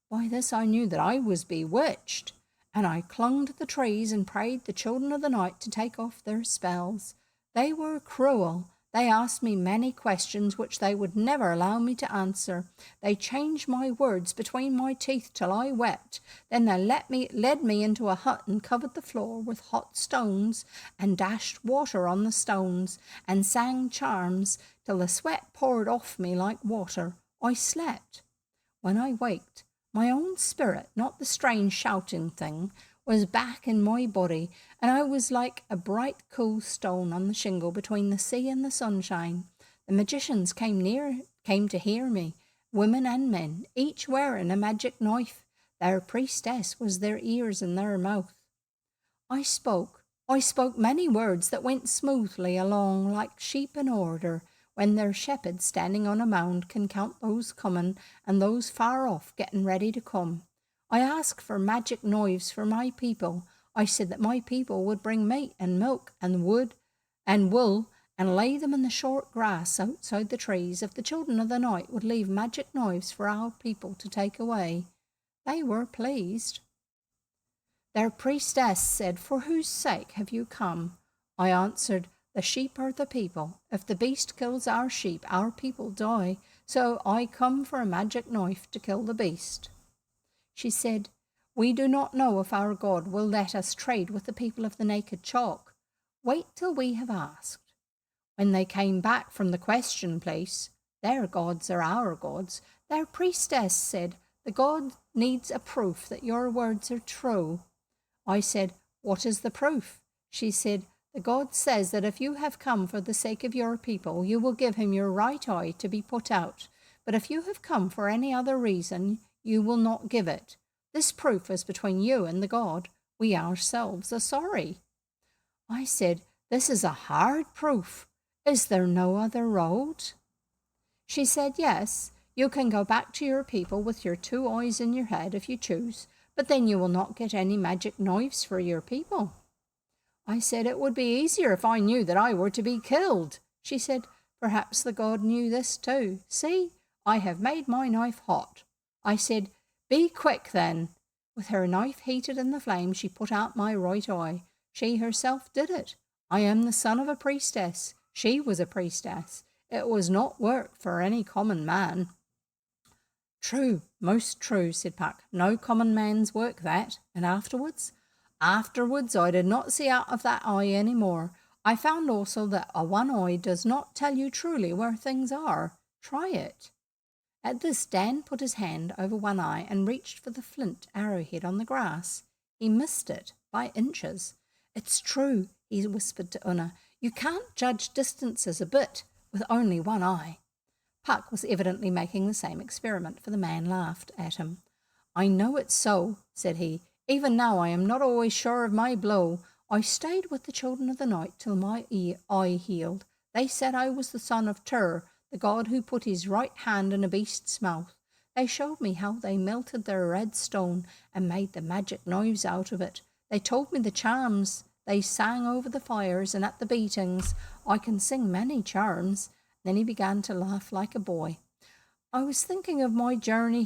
By this I knew that I was bewitched, and I clung to the trees and prayed the children of the night to take off their spells. They were cruel. They asked me many questions which they would never allow me to answer. They changed my words between my teeth till I wept. Then they led me into a hut and covered the floor with hot stones and dashed water on the stones and sang charms till the sweat poured off me like water. I slept. When I waked, my own spirit, not the strange shouting thing, was back in my body, and I was like a bright cool stone on the shingle between the sea and the sunshine. The magicians came to hear me. women and men, each wearing a magic knife. Their priestess was their ears and their mouth. I spoke many words that went smoothly along like sheep in order, when their shepherd standing on a mound can count those coming and those far off getting ready to come. I asked for magic knives for my people. I said that my people would bring meat and milk and wood and wool and lay them in the short grass outside the trees if the children of the night would leave magic knives for our people to take away. They were pleased. Their priestess said, "For whose sake have you come?" I answered, "The sheep are the people. If the beast kills our sheep, our people die. So I come for a magic knife to kill the beast." She said, "We do not know if our God will let us trade with the people of the naked chalk. Wait till we have asked." When they came back from the question place, their gods are our gods, their priestess said, "The God needs a proof that your words are true." I said, "What is the proof?" She said, "The God says that if you have come for the sake of your people, you will give him your right eye to be put out. But if you have come for any other reason, you will not give it. This proof is between you and the God. We ourselves are sorry." I said, "This is a hard proof. Is there no other road?" She said, "Yes, you can go back to your people with your 2 eyes in your head if you choose, but then you will not get any magic knives for your people." I said, "It would be easier if I knew that I were to be killed." She said, "Perhaps the God knew this too. See, I have made my knife hot." I said, "Be quick then." With her knife heated in the flame, she put out my right eye. She herself did it. I am the son of a priestess. She was a priestess. It was not work for any common man. "True, most true," said Puck. "No common man's work that. And afterwards?" "Afterwards I did not see out of that eye any more. I found also that a one eye does not tell you truly where things are. Try it." At this Dan put his hand over one eye and reached for the flint arrowhead on the grass. He missed it by inches. "It's true," he whispered to Una. "You can't judge distances a bit with only one eye." Puck was evidently making the same experiment, for the man laughed at him. "I know it's so," said he. "Even now I am not always sure of my blow. I stayed with the children of the night till my eye healed. They said I was the son of Tur, the god who put his right hand in a beast's mouth. They showed me how they melted their red stone and made the magic knives out of it. They told me the charms they sang over the fires and at the beatings. I can sing many charms." Then he began to laugh like a boy. "I was thinking of my journey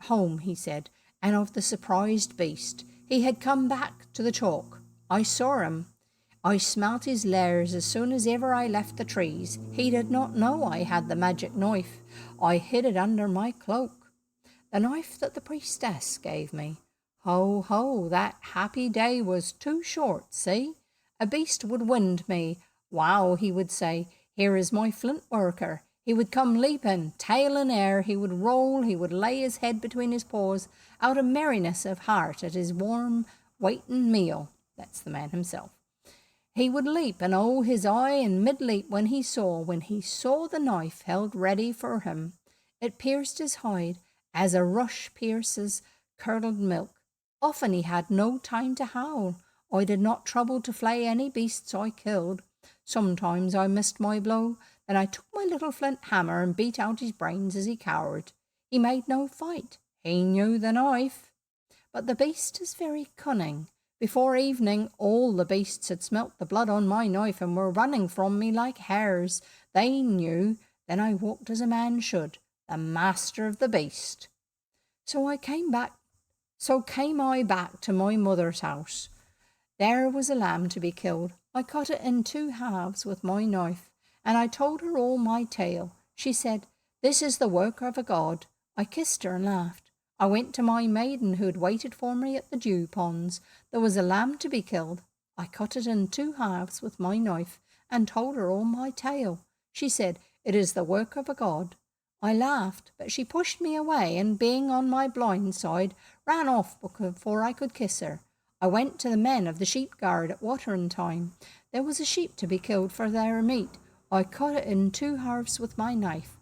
home," he said, "and of the surprised beast. He had come back to the chalk. I saw him. I smelt his lairs as soon as ever I left the trees. He did not know I had the magic knife. I hid it under my cloak. The knife that the priestess gave me. Ho, ho, that happy day was too short, see? A beast would wind me. Wow, he would say, 'Here is my flint worker.' He would come leaping, tail in air, he would roll, he would lay his head between his paws, out of merriness of heart at his warm, waiting meal." That's the man himself. "He would leap, and oh, his eye in mid-leap when he saw the knife held ready for him. It pierced his hide, as a rush pierces curdled milk. Often he had no time to howl. I did not trouble to flay any beasts I killed. Sometimes I missed my blow, then I took my little flint hammer and beat out his brains as he cowered. He made no fight. He knew the knife. But the beast is very cunning. Before evening, all the beasts had smelt the blood on my knife and were running from me like hares. They knew. Then I walked as a man should, the master of the beast. So came I back to my mother's house. There was a lamb to be killed. I cut it in 2 halves with my knife, and I told her all my tale. She said, "This is the work of a god." I kissed her and laughed. I went to my maiden who had waited for me at the dew ponds. There was a lamb to be killed. I cut it in 2 halves with my knife and told her all my tale. She said, "It is the work of a god." I laughed, but she pushed me away and, being on my blind side, ran off before I could kiss her. I went to the men of the sheep guard at watering time. There was a sheep to be killed for their meat. I cut it in 2 halves with my knife,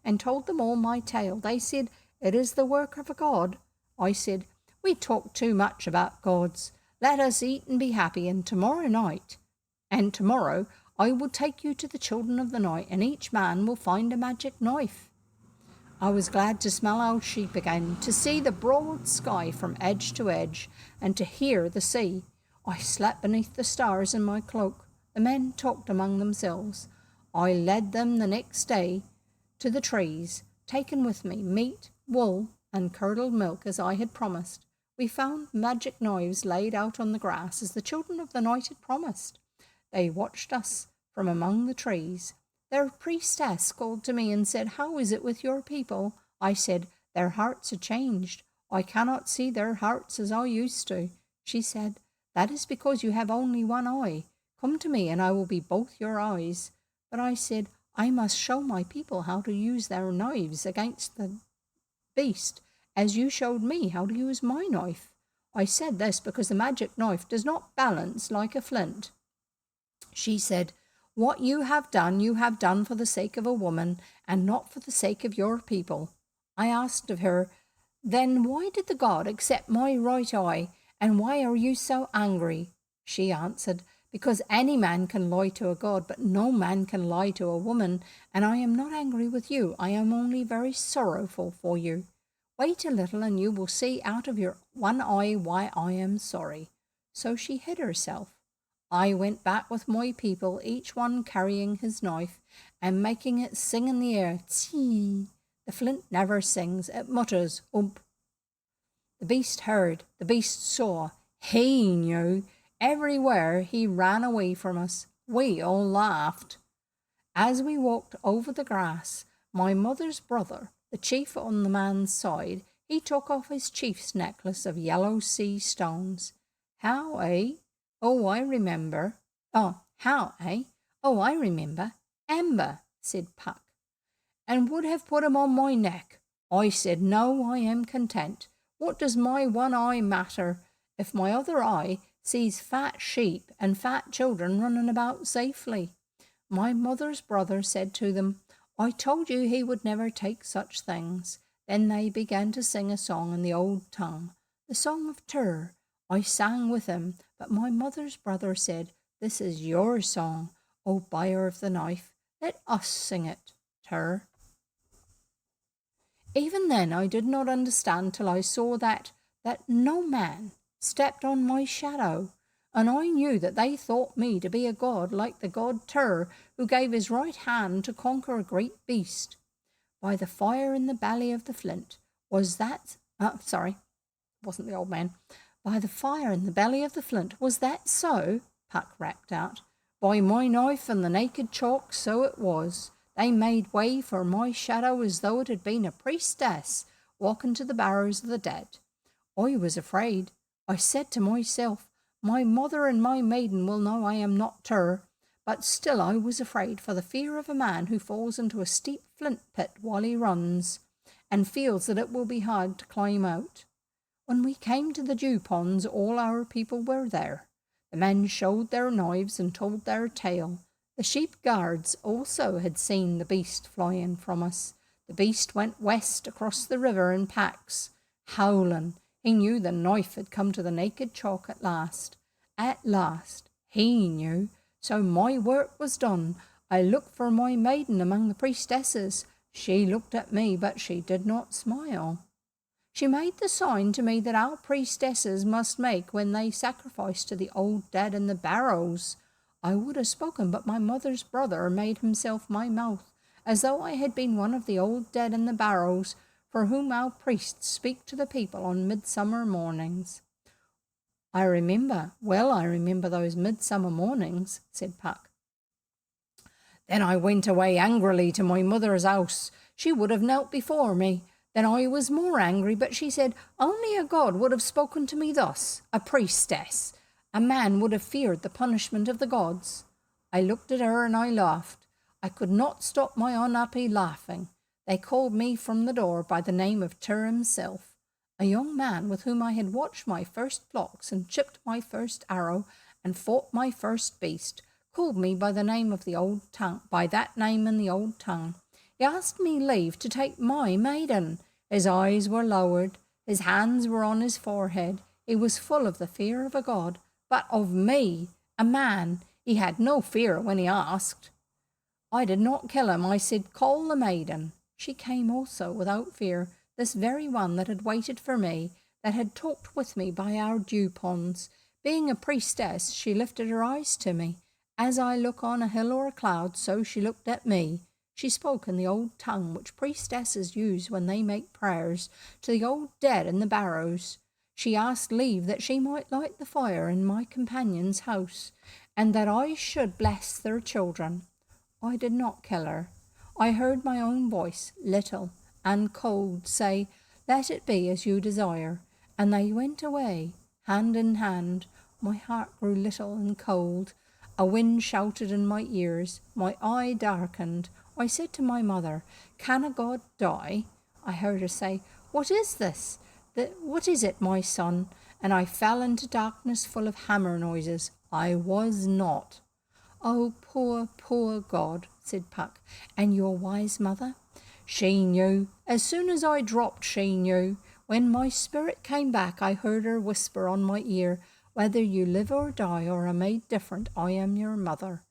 and told them all my tale. They said, "It is the work of a god." I said, "We talk too much about gods. Let us eat and be happy, and tomorrow I will take you to the children of the night, and each man will find a magic knife." I was glad to smell old sheep again, to see the broad sky from edge to edge, and to hear the sea. I slept beneath the stars in my cloak. The men talked among themselves. I led them the next day to the trees, taken with me meat, wool, and curdled milk as I had promised. We found magic knives laid out on the grass as the children of the night had promised. They watched us from among the trees. Their priestess called to me and said, "How is it with your people?" I said, "Their hearts are changed. I cannot see their hearts as I used to." She said, "That is because you have only one eye. Come to me and I will be both your eyes." But I said, "I must show my people how to use their knives against the beast, as you showed me how to use my knife." I said this because the magic knife does not balance like a flint. She said, "What you have done for the sake of a woman, and not for the sake of your people." I asked of her, "Then why did the god accept my right eye, and why are you so angry?" She answered, "Because any man can lie to a god, but no man can lie to a woman, and I am not angry with you. I am only very sorrowful for you. Wait a little, and you will see out of your one eye why I am sorry." So she hid herself. I went back with my people, each one carrying his knife and making it sing in the air. Tee! The flint never sings, it mutters, ump. The beast heard, the beast saw, he knew. Everywhere he ran away from us. We all laughed. As we walked over the grass, my mother's brother, the chief on the man's side, he took off his chief's necklace of yellow sea stones. "How, eh? Oh, I remember. How, eh? Oh, I remember. Amber," said Puck, "and would have put 'em on my neck." I said, "No, I am content. What does my one eye matter if my other eye sees fat sheep and fat children running about safely?" My mother's brother said to them, "I told you he would never take such things." Then they began to sing a song in the old tongue, the song of Tur. I sang with him, but my mother's brother said, "This is your song, O buyer of the knife. Let us sing it, Tur." Even then I did not understand till I saw that no man stepped on my shadow, and I knew that they thought me to be a god like the god Tur, who gave his right hand to conquer a great beast. By the fire in the belly of the flint was that, wasn't the old man. By the fire in the belly of the flint, was that so? Puck rapped out. By my knife and the naked chalk, so it was. They made way for my shadow as though it had been a priestess walking to the barrows of the dead. I was afraid. I said to myself, my mother and my maiden will know I am not Tur. But still I was afraid for the fear of a man who falls into a steep flint pit while he runs, and feels that it will be hard to climb out. When we came to the dew ponds, all our people were there. The men showed their knives and told their tale. The sheep guards also had seen the beast flying from us. The beast went west across the river in packs, howling. He knew the knife had come to the naked chalk at last. At last, he knew. So my work was done. I looked for my maiden among the priestesses. She looked at me, but she did not smile. She made the sign to me that our priestesses must make when they sacrifice to the old dead in the barrows. I would have spoken, but my mother's brother made himself my mouth, as though I had been one of the old dead in the barrows, for whom our priests speak to the people on midsummer mornings. I remember those midsummer mornings, said Puck. Then I went away angrily to my mother's house. She would have knelt before me. Then I was more angry, but she said, only a god would have spoken to me thus, a priestess. A man would have feared the punishment of the gods. I looked at her and I laughed. I could not stop my unhappy laughing. They called me from the door by the name of Tur himself. A young man with whom I had watched my first flocks and chipped my first arrow and fought my first beast, called me by the name of the old tongue, by that name in the old tongue. He asked me leave to take my maiden. His eyes were lowered, his hands were on his forehead. He was full of the fear of a god, but of me, a man, he had no fear when he asked. I did not kill him. I said, call the maiden. She came also without fear, this very one that had waited for me, that had talked with me by our dew ponds. Being a priestess, she lifted her eyes to me. As I look on a hill or a cloud, so she looked at me. She spoke in the old tongue which priestesses use when they make prayers to the old dead in the barrows. She asked leave that she might light the fire in my companion's house, and that I should bless their children. I did not kill her. I heard my own voice, little and cold, say, let it be as you desire. And they went away, hand in hand. My heart grew little and cold. A wind shouted in my ears. My eye darkened. I said to my mother, can a god die? I heard her say, what is this? What is it, my son? And I fell into darkness full of hammer noises. I was not. Oh, poor, poor God, said Puck. And your wise mother? She knew. As soon as I dropped, she knew. When my spirit came back, I heard her whisper on my ear, whether you live or die or are made different, I am your mother.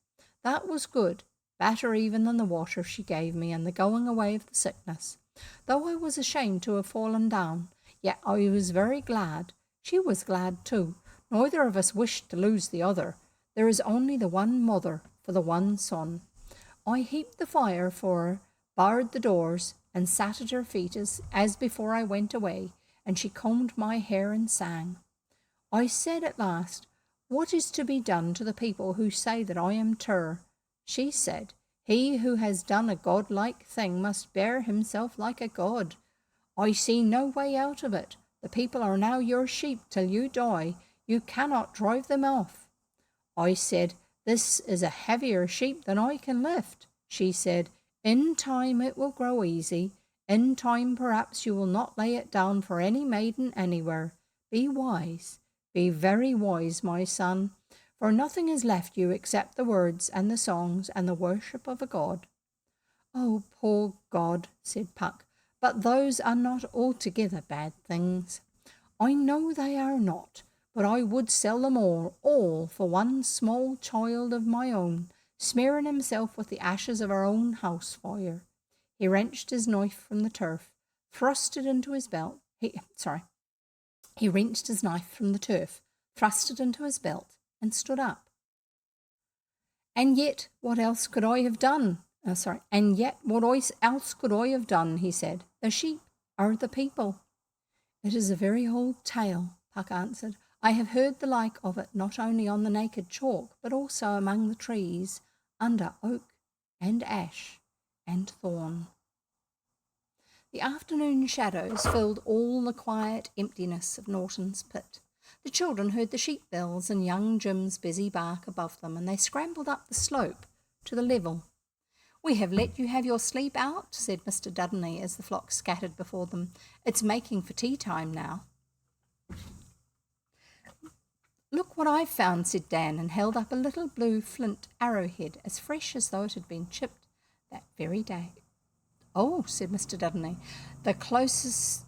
That was good, better even than the water she gave me and the going away of the sickness. Though I was ashamed to have fallen down, yet I was very glad. She was glad too. Neither of us wished to lose the other. There is only the one mother for the one son. I heaped the fire for her, barred the doors, and sat at her feet as before I went away, and she combed my hair and sang. I said at last, what is to be done to the people who say that I am Tur? She said, he who has done a godlike thing must bear himself like a god. I see no way out of it. The people are now your sheep till you die. You cannot drive them off. I said, this is a heavier sheep than I can lift. She said, in time it will grow easy. In time perhaps you will not lay it down for any maiden anywhere. Be wise, be very wise, my son, for nothing is left you except the words and the songs and the worship of a god. Oh, poor God, said Puck, but those are not altogether bad things. I know they are not, but I would sell them all for one small child of my own, smearing himself with the ashes of our own house fire. He wrenched his knife from the turf, thrust it into his belt. He wrenched his knife from the turf, thrust it into his belt, and stood up. And yet, what else could I have done? Else could I have done, he said. The sheep are the people. It is a very old tale, Puck answered. I have heard the like of it not only on the naked chalk, but also among the trees, under oak and ash and thorn. The afternoon shadows filled all the quiet emptiness of Norton's pit. The children heard the sheep bells and young Jim's busy bark above them, and they scrambled up the slope to the level. We have let you have your sleep out, said Mr. Duddeney as the flock scattered before them. It's making for tea time now. Look what I've found, said Dan, and held up a little blue flint arrowhead as fresh as though it had been chipped that very day. Oh, said Mr. Duddeney, the closer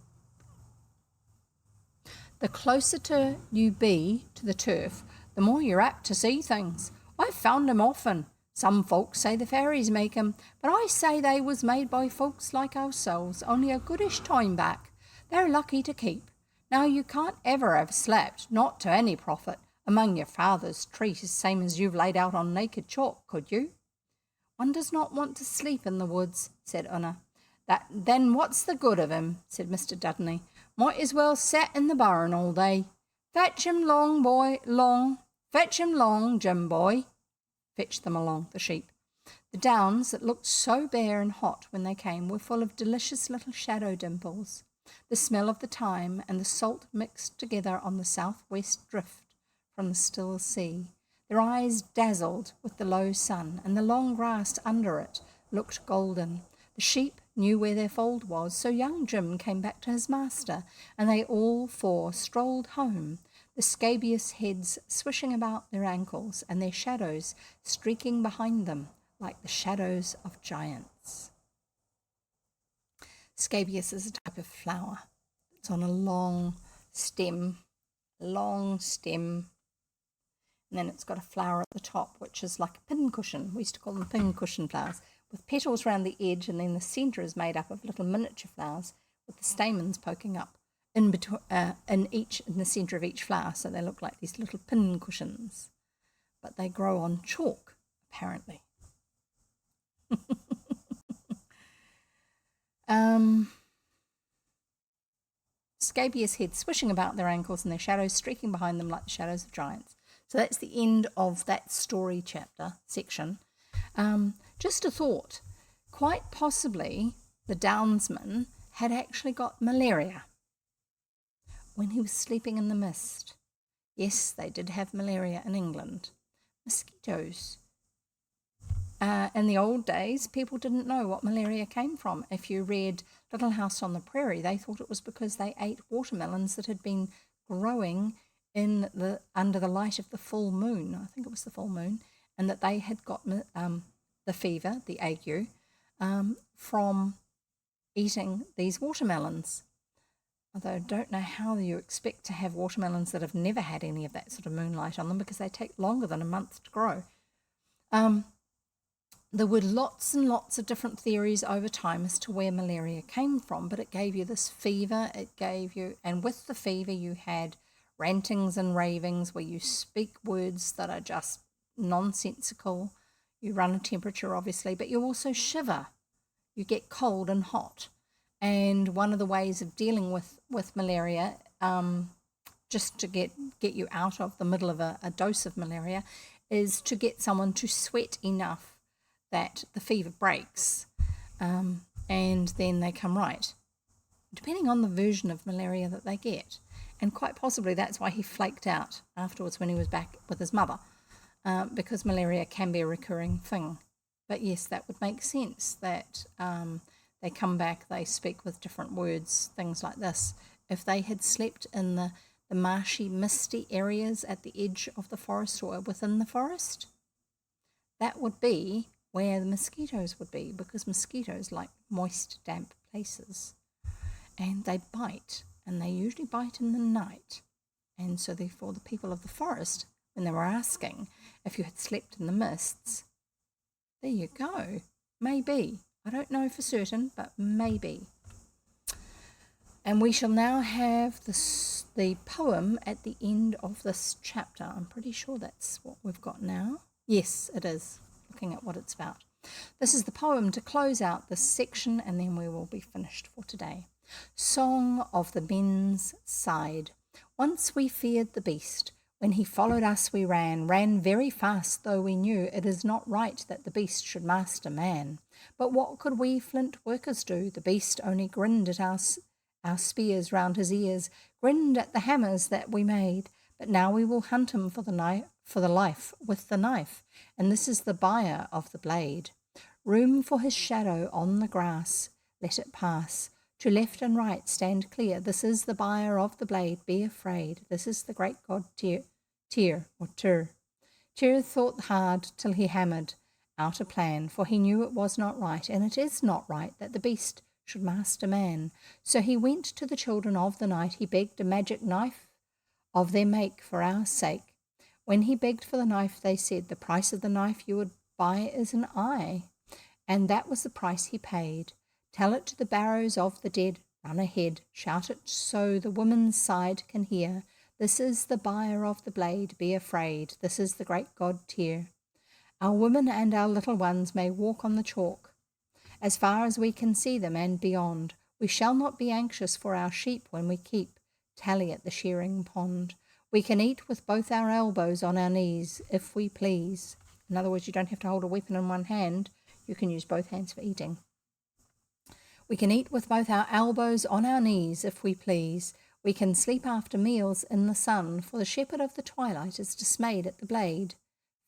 you be to the turf, the more you're apt to see things. I've found 'em often. Some folks say the fairies make 'em, but I say they was made by folks like ourselves only a goodish time back. They're lucky to keep. Now you can't ever have slept, not to any profit, among your father's trees, same as you've laid out on naked chalk, could you? One does not want to sleep in the woods, said Una. Then what's the good of him, said Mr. Duddeney. Might as well set in the barn all day. Fetch him long, Jim boy. Fetch them along, the sheep. The downs that looked so bare and hot when they came were full of delicious little shadow dimples. The smell of the thyme and the salt mixed together on the southwest drift from the still sea. Their eyes dazzled with the low sun, and the long grass under it looked golden. The sheep knew where their fold was, so young Jim came back to his master, and they all four strolled home, the scabious heads swishing about their ankles and their shadows streaking behind them like the shadows of giants. Scabious is a type of flower. It's on a long stem, and then it's got a flower at the top, which is like a pincushion. We used to call them pincushion flowers, with petals around the edge, and then the centre is made up of little miniature flowers with the stamens poking up in between, in the centre of each flower, so they look like these little pincushions. But they grow on chalk, apparently. Scabious heads swishing about their ankles and their shadows streaking behind them like the shadows of giants. So that's the end of that story chapter section. Just a thought, quite possibly the Downsman had actually got malaria when he was sleeping in the mist. Yes, they did have malaria in England. Mosquitoes. In the old days, people didn't know what malaria came from. If you read Little House on the Prairie, they thought it was because they ate watermelons that had been growing under the light of the full moon. I think it was the full moon, and that they had got the fever, the ague, from eating these watermelons. Although I don't know how you expect to have watermelons that have never had any of that sort of moonlight on them, because they take longer than a month to grow. There were lots and lots of different theories over time as to where malaria came from, but it gave you this fever, and with the fever you had rantings and ravings where you speak words that are just nonsensical. You run a temperature, obviously, but you also shiver. You get cold and hot. And one of the ways of dealing with malaria, just to get you out of the middle of a dose of malaria, is to get someone to sweat enough that the fever breaks, and then they come right, depending on the version of malaria that they get. And quite possibly that's why he flaked out afterwards when he was back with his mother, because malaria can be a recurring thing. But yes, that would make sense that they come back, they speak with different words, things like this. If they had slept in the marshy, misty areas at the edge of the forest or within the forest, that would be where the mosquitoes would be, because mosquitoes like moist, damp places. And they bite, and they usually bite in the night. And so therefore the people of the forest, when they were asking if you had slept in the mists, there you go. Maybe. I don't know for certain, but maybe. And we shall now have the poem at the end of this chapter. I'm pretty sure that's what we've got now. Yes, it is. Looking at what it's about. This is the poem to close out this section, and then we will be finished for today. Song of the Men's Side. Once we feared the beast. When he followed us we ran very fast, though we knew it is not right that the beast should master man. But what could we flint workers do? The beast only grinned at our spears round his ears, grinned at the hammers that we made. But now we will hunt him for the life with the knife, and this is the buyer of the blade. Room for his shadow on the grass, let it pass. To left and right stand clear, this is the buyer of the blade, be afraid. This is the great god Tyr. Tyr thought hard till he hammered out a plan, for he knew it was not right, and it is not right that the beast should master man. So he went to the children of the night, he begged a magic knife of their make for our sake. When he begged for the knife, they said, the price of the knife you would buy is an eye. And that was the price he paid. Tell it to the barrows of the dead, run ahead, shout it so the woman's side can hear. This is the buyer of the blade, be afraid. This is the great god Tyr. Our women and our little ones may walk on the chalk, as far as we can see them and beyond. We shall not be anxious for our sheep when we keep tally at the shearing pond. We can eat with both our elbows on our knees, if we please. In other words, you don't have to hold a weapon in one hand. You can use both hands for eating. We can eat with both our elbows on our knees, if we please. We can sleep after meals in the sun, for the shepherd of the twilight is dismayed at the blade.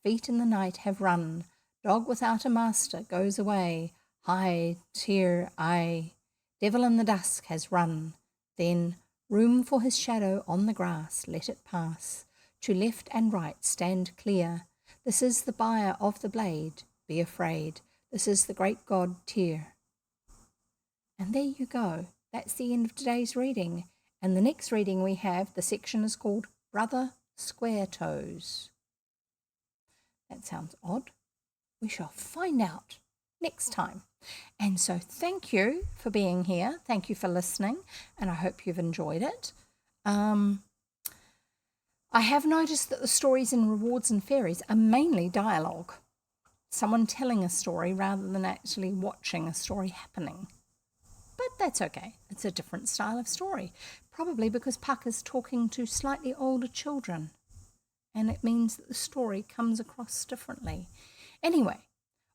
Feet in the night have run. Dog without a master goes away. Hi, Tyr, aye. Devil in the dusk has run. Then room for his shadow on the grass, let it pass. To left and right stand clear. This is the buyer of the blade, be afraid. This is the great god Tyr. And there you go. That's the end of today's reading. And the next reading we have, the section is called Brother Square Toes. That sounds odd. We shall find out next time. And so thank you for being here. Thank you for listening. And I hope you've enjoyed it. I have noticed that the stories in Rewards and Fairies are mainly dialogue. Someone telling a story rather than actually watching a story happening. But that's okay. It's a different style of story. Probably because Puck is talking to slightly older children. And it means that the story comes across differently. Anyway,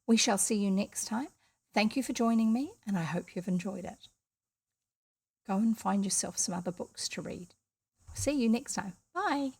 we shall see you next time. Thank you for joining me, and I hope you've enjoyed it. Go and find yourself some other books to read. See you next time. Bye.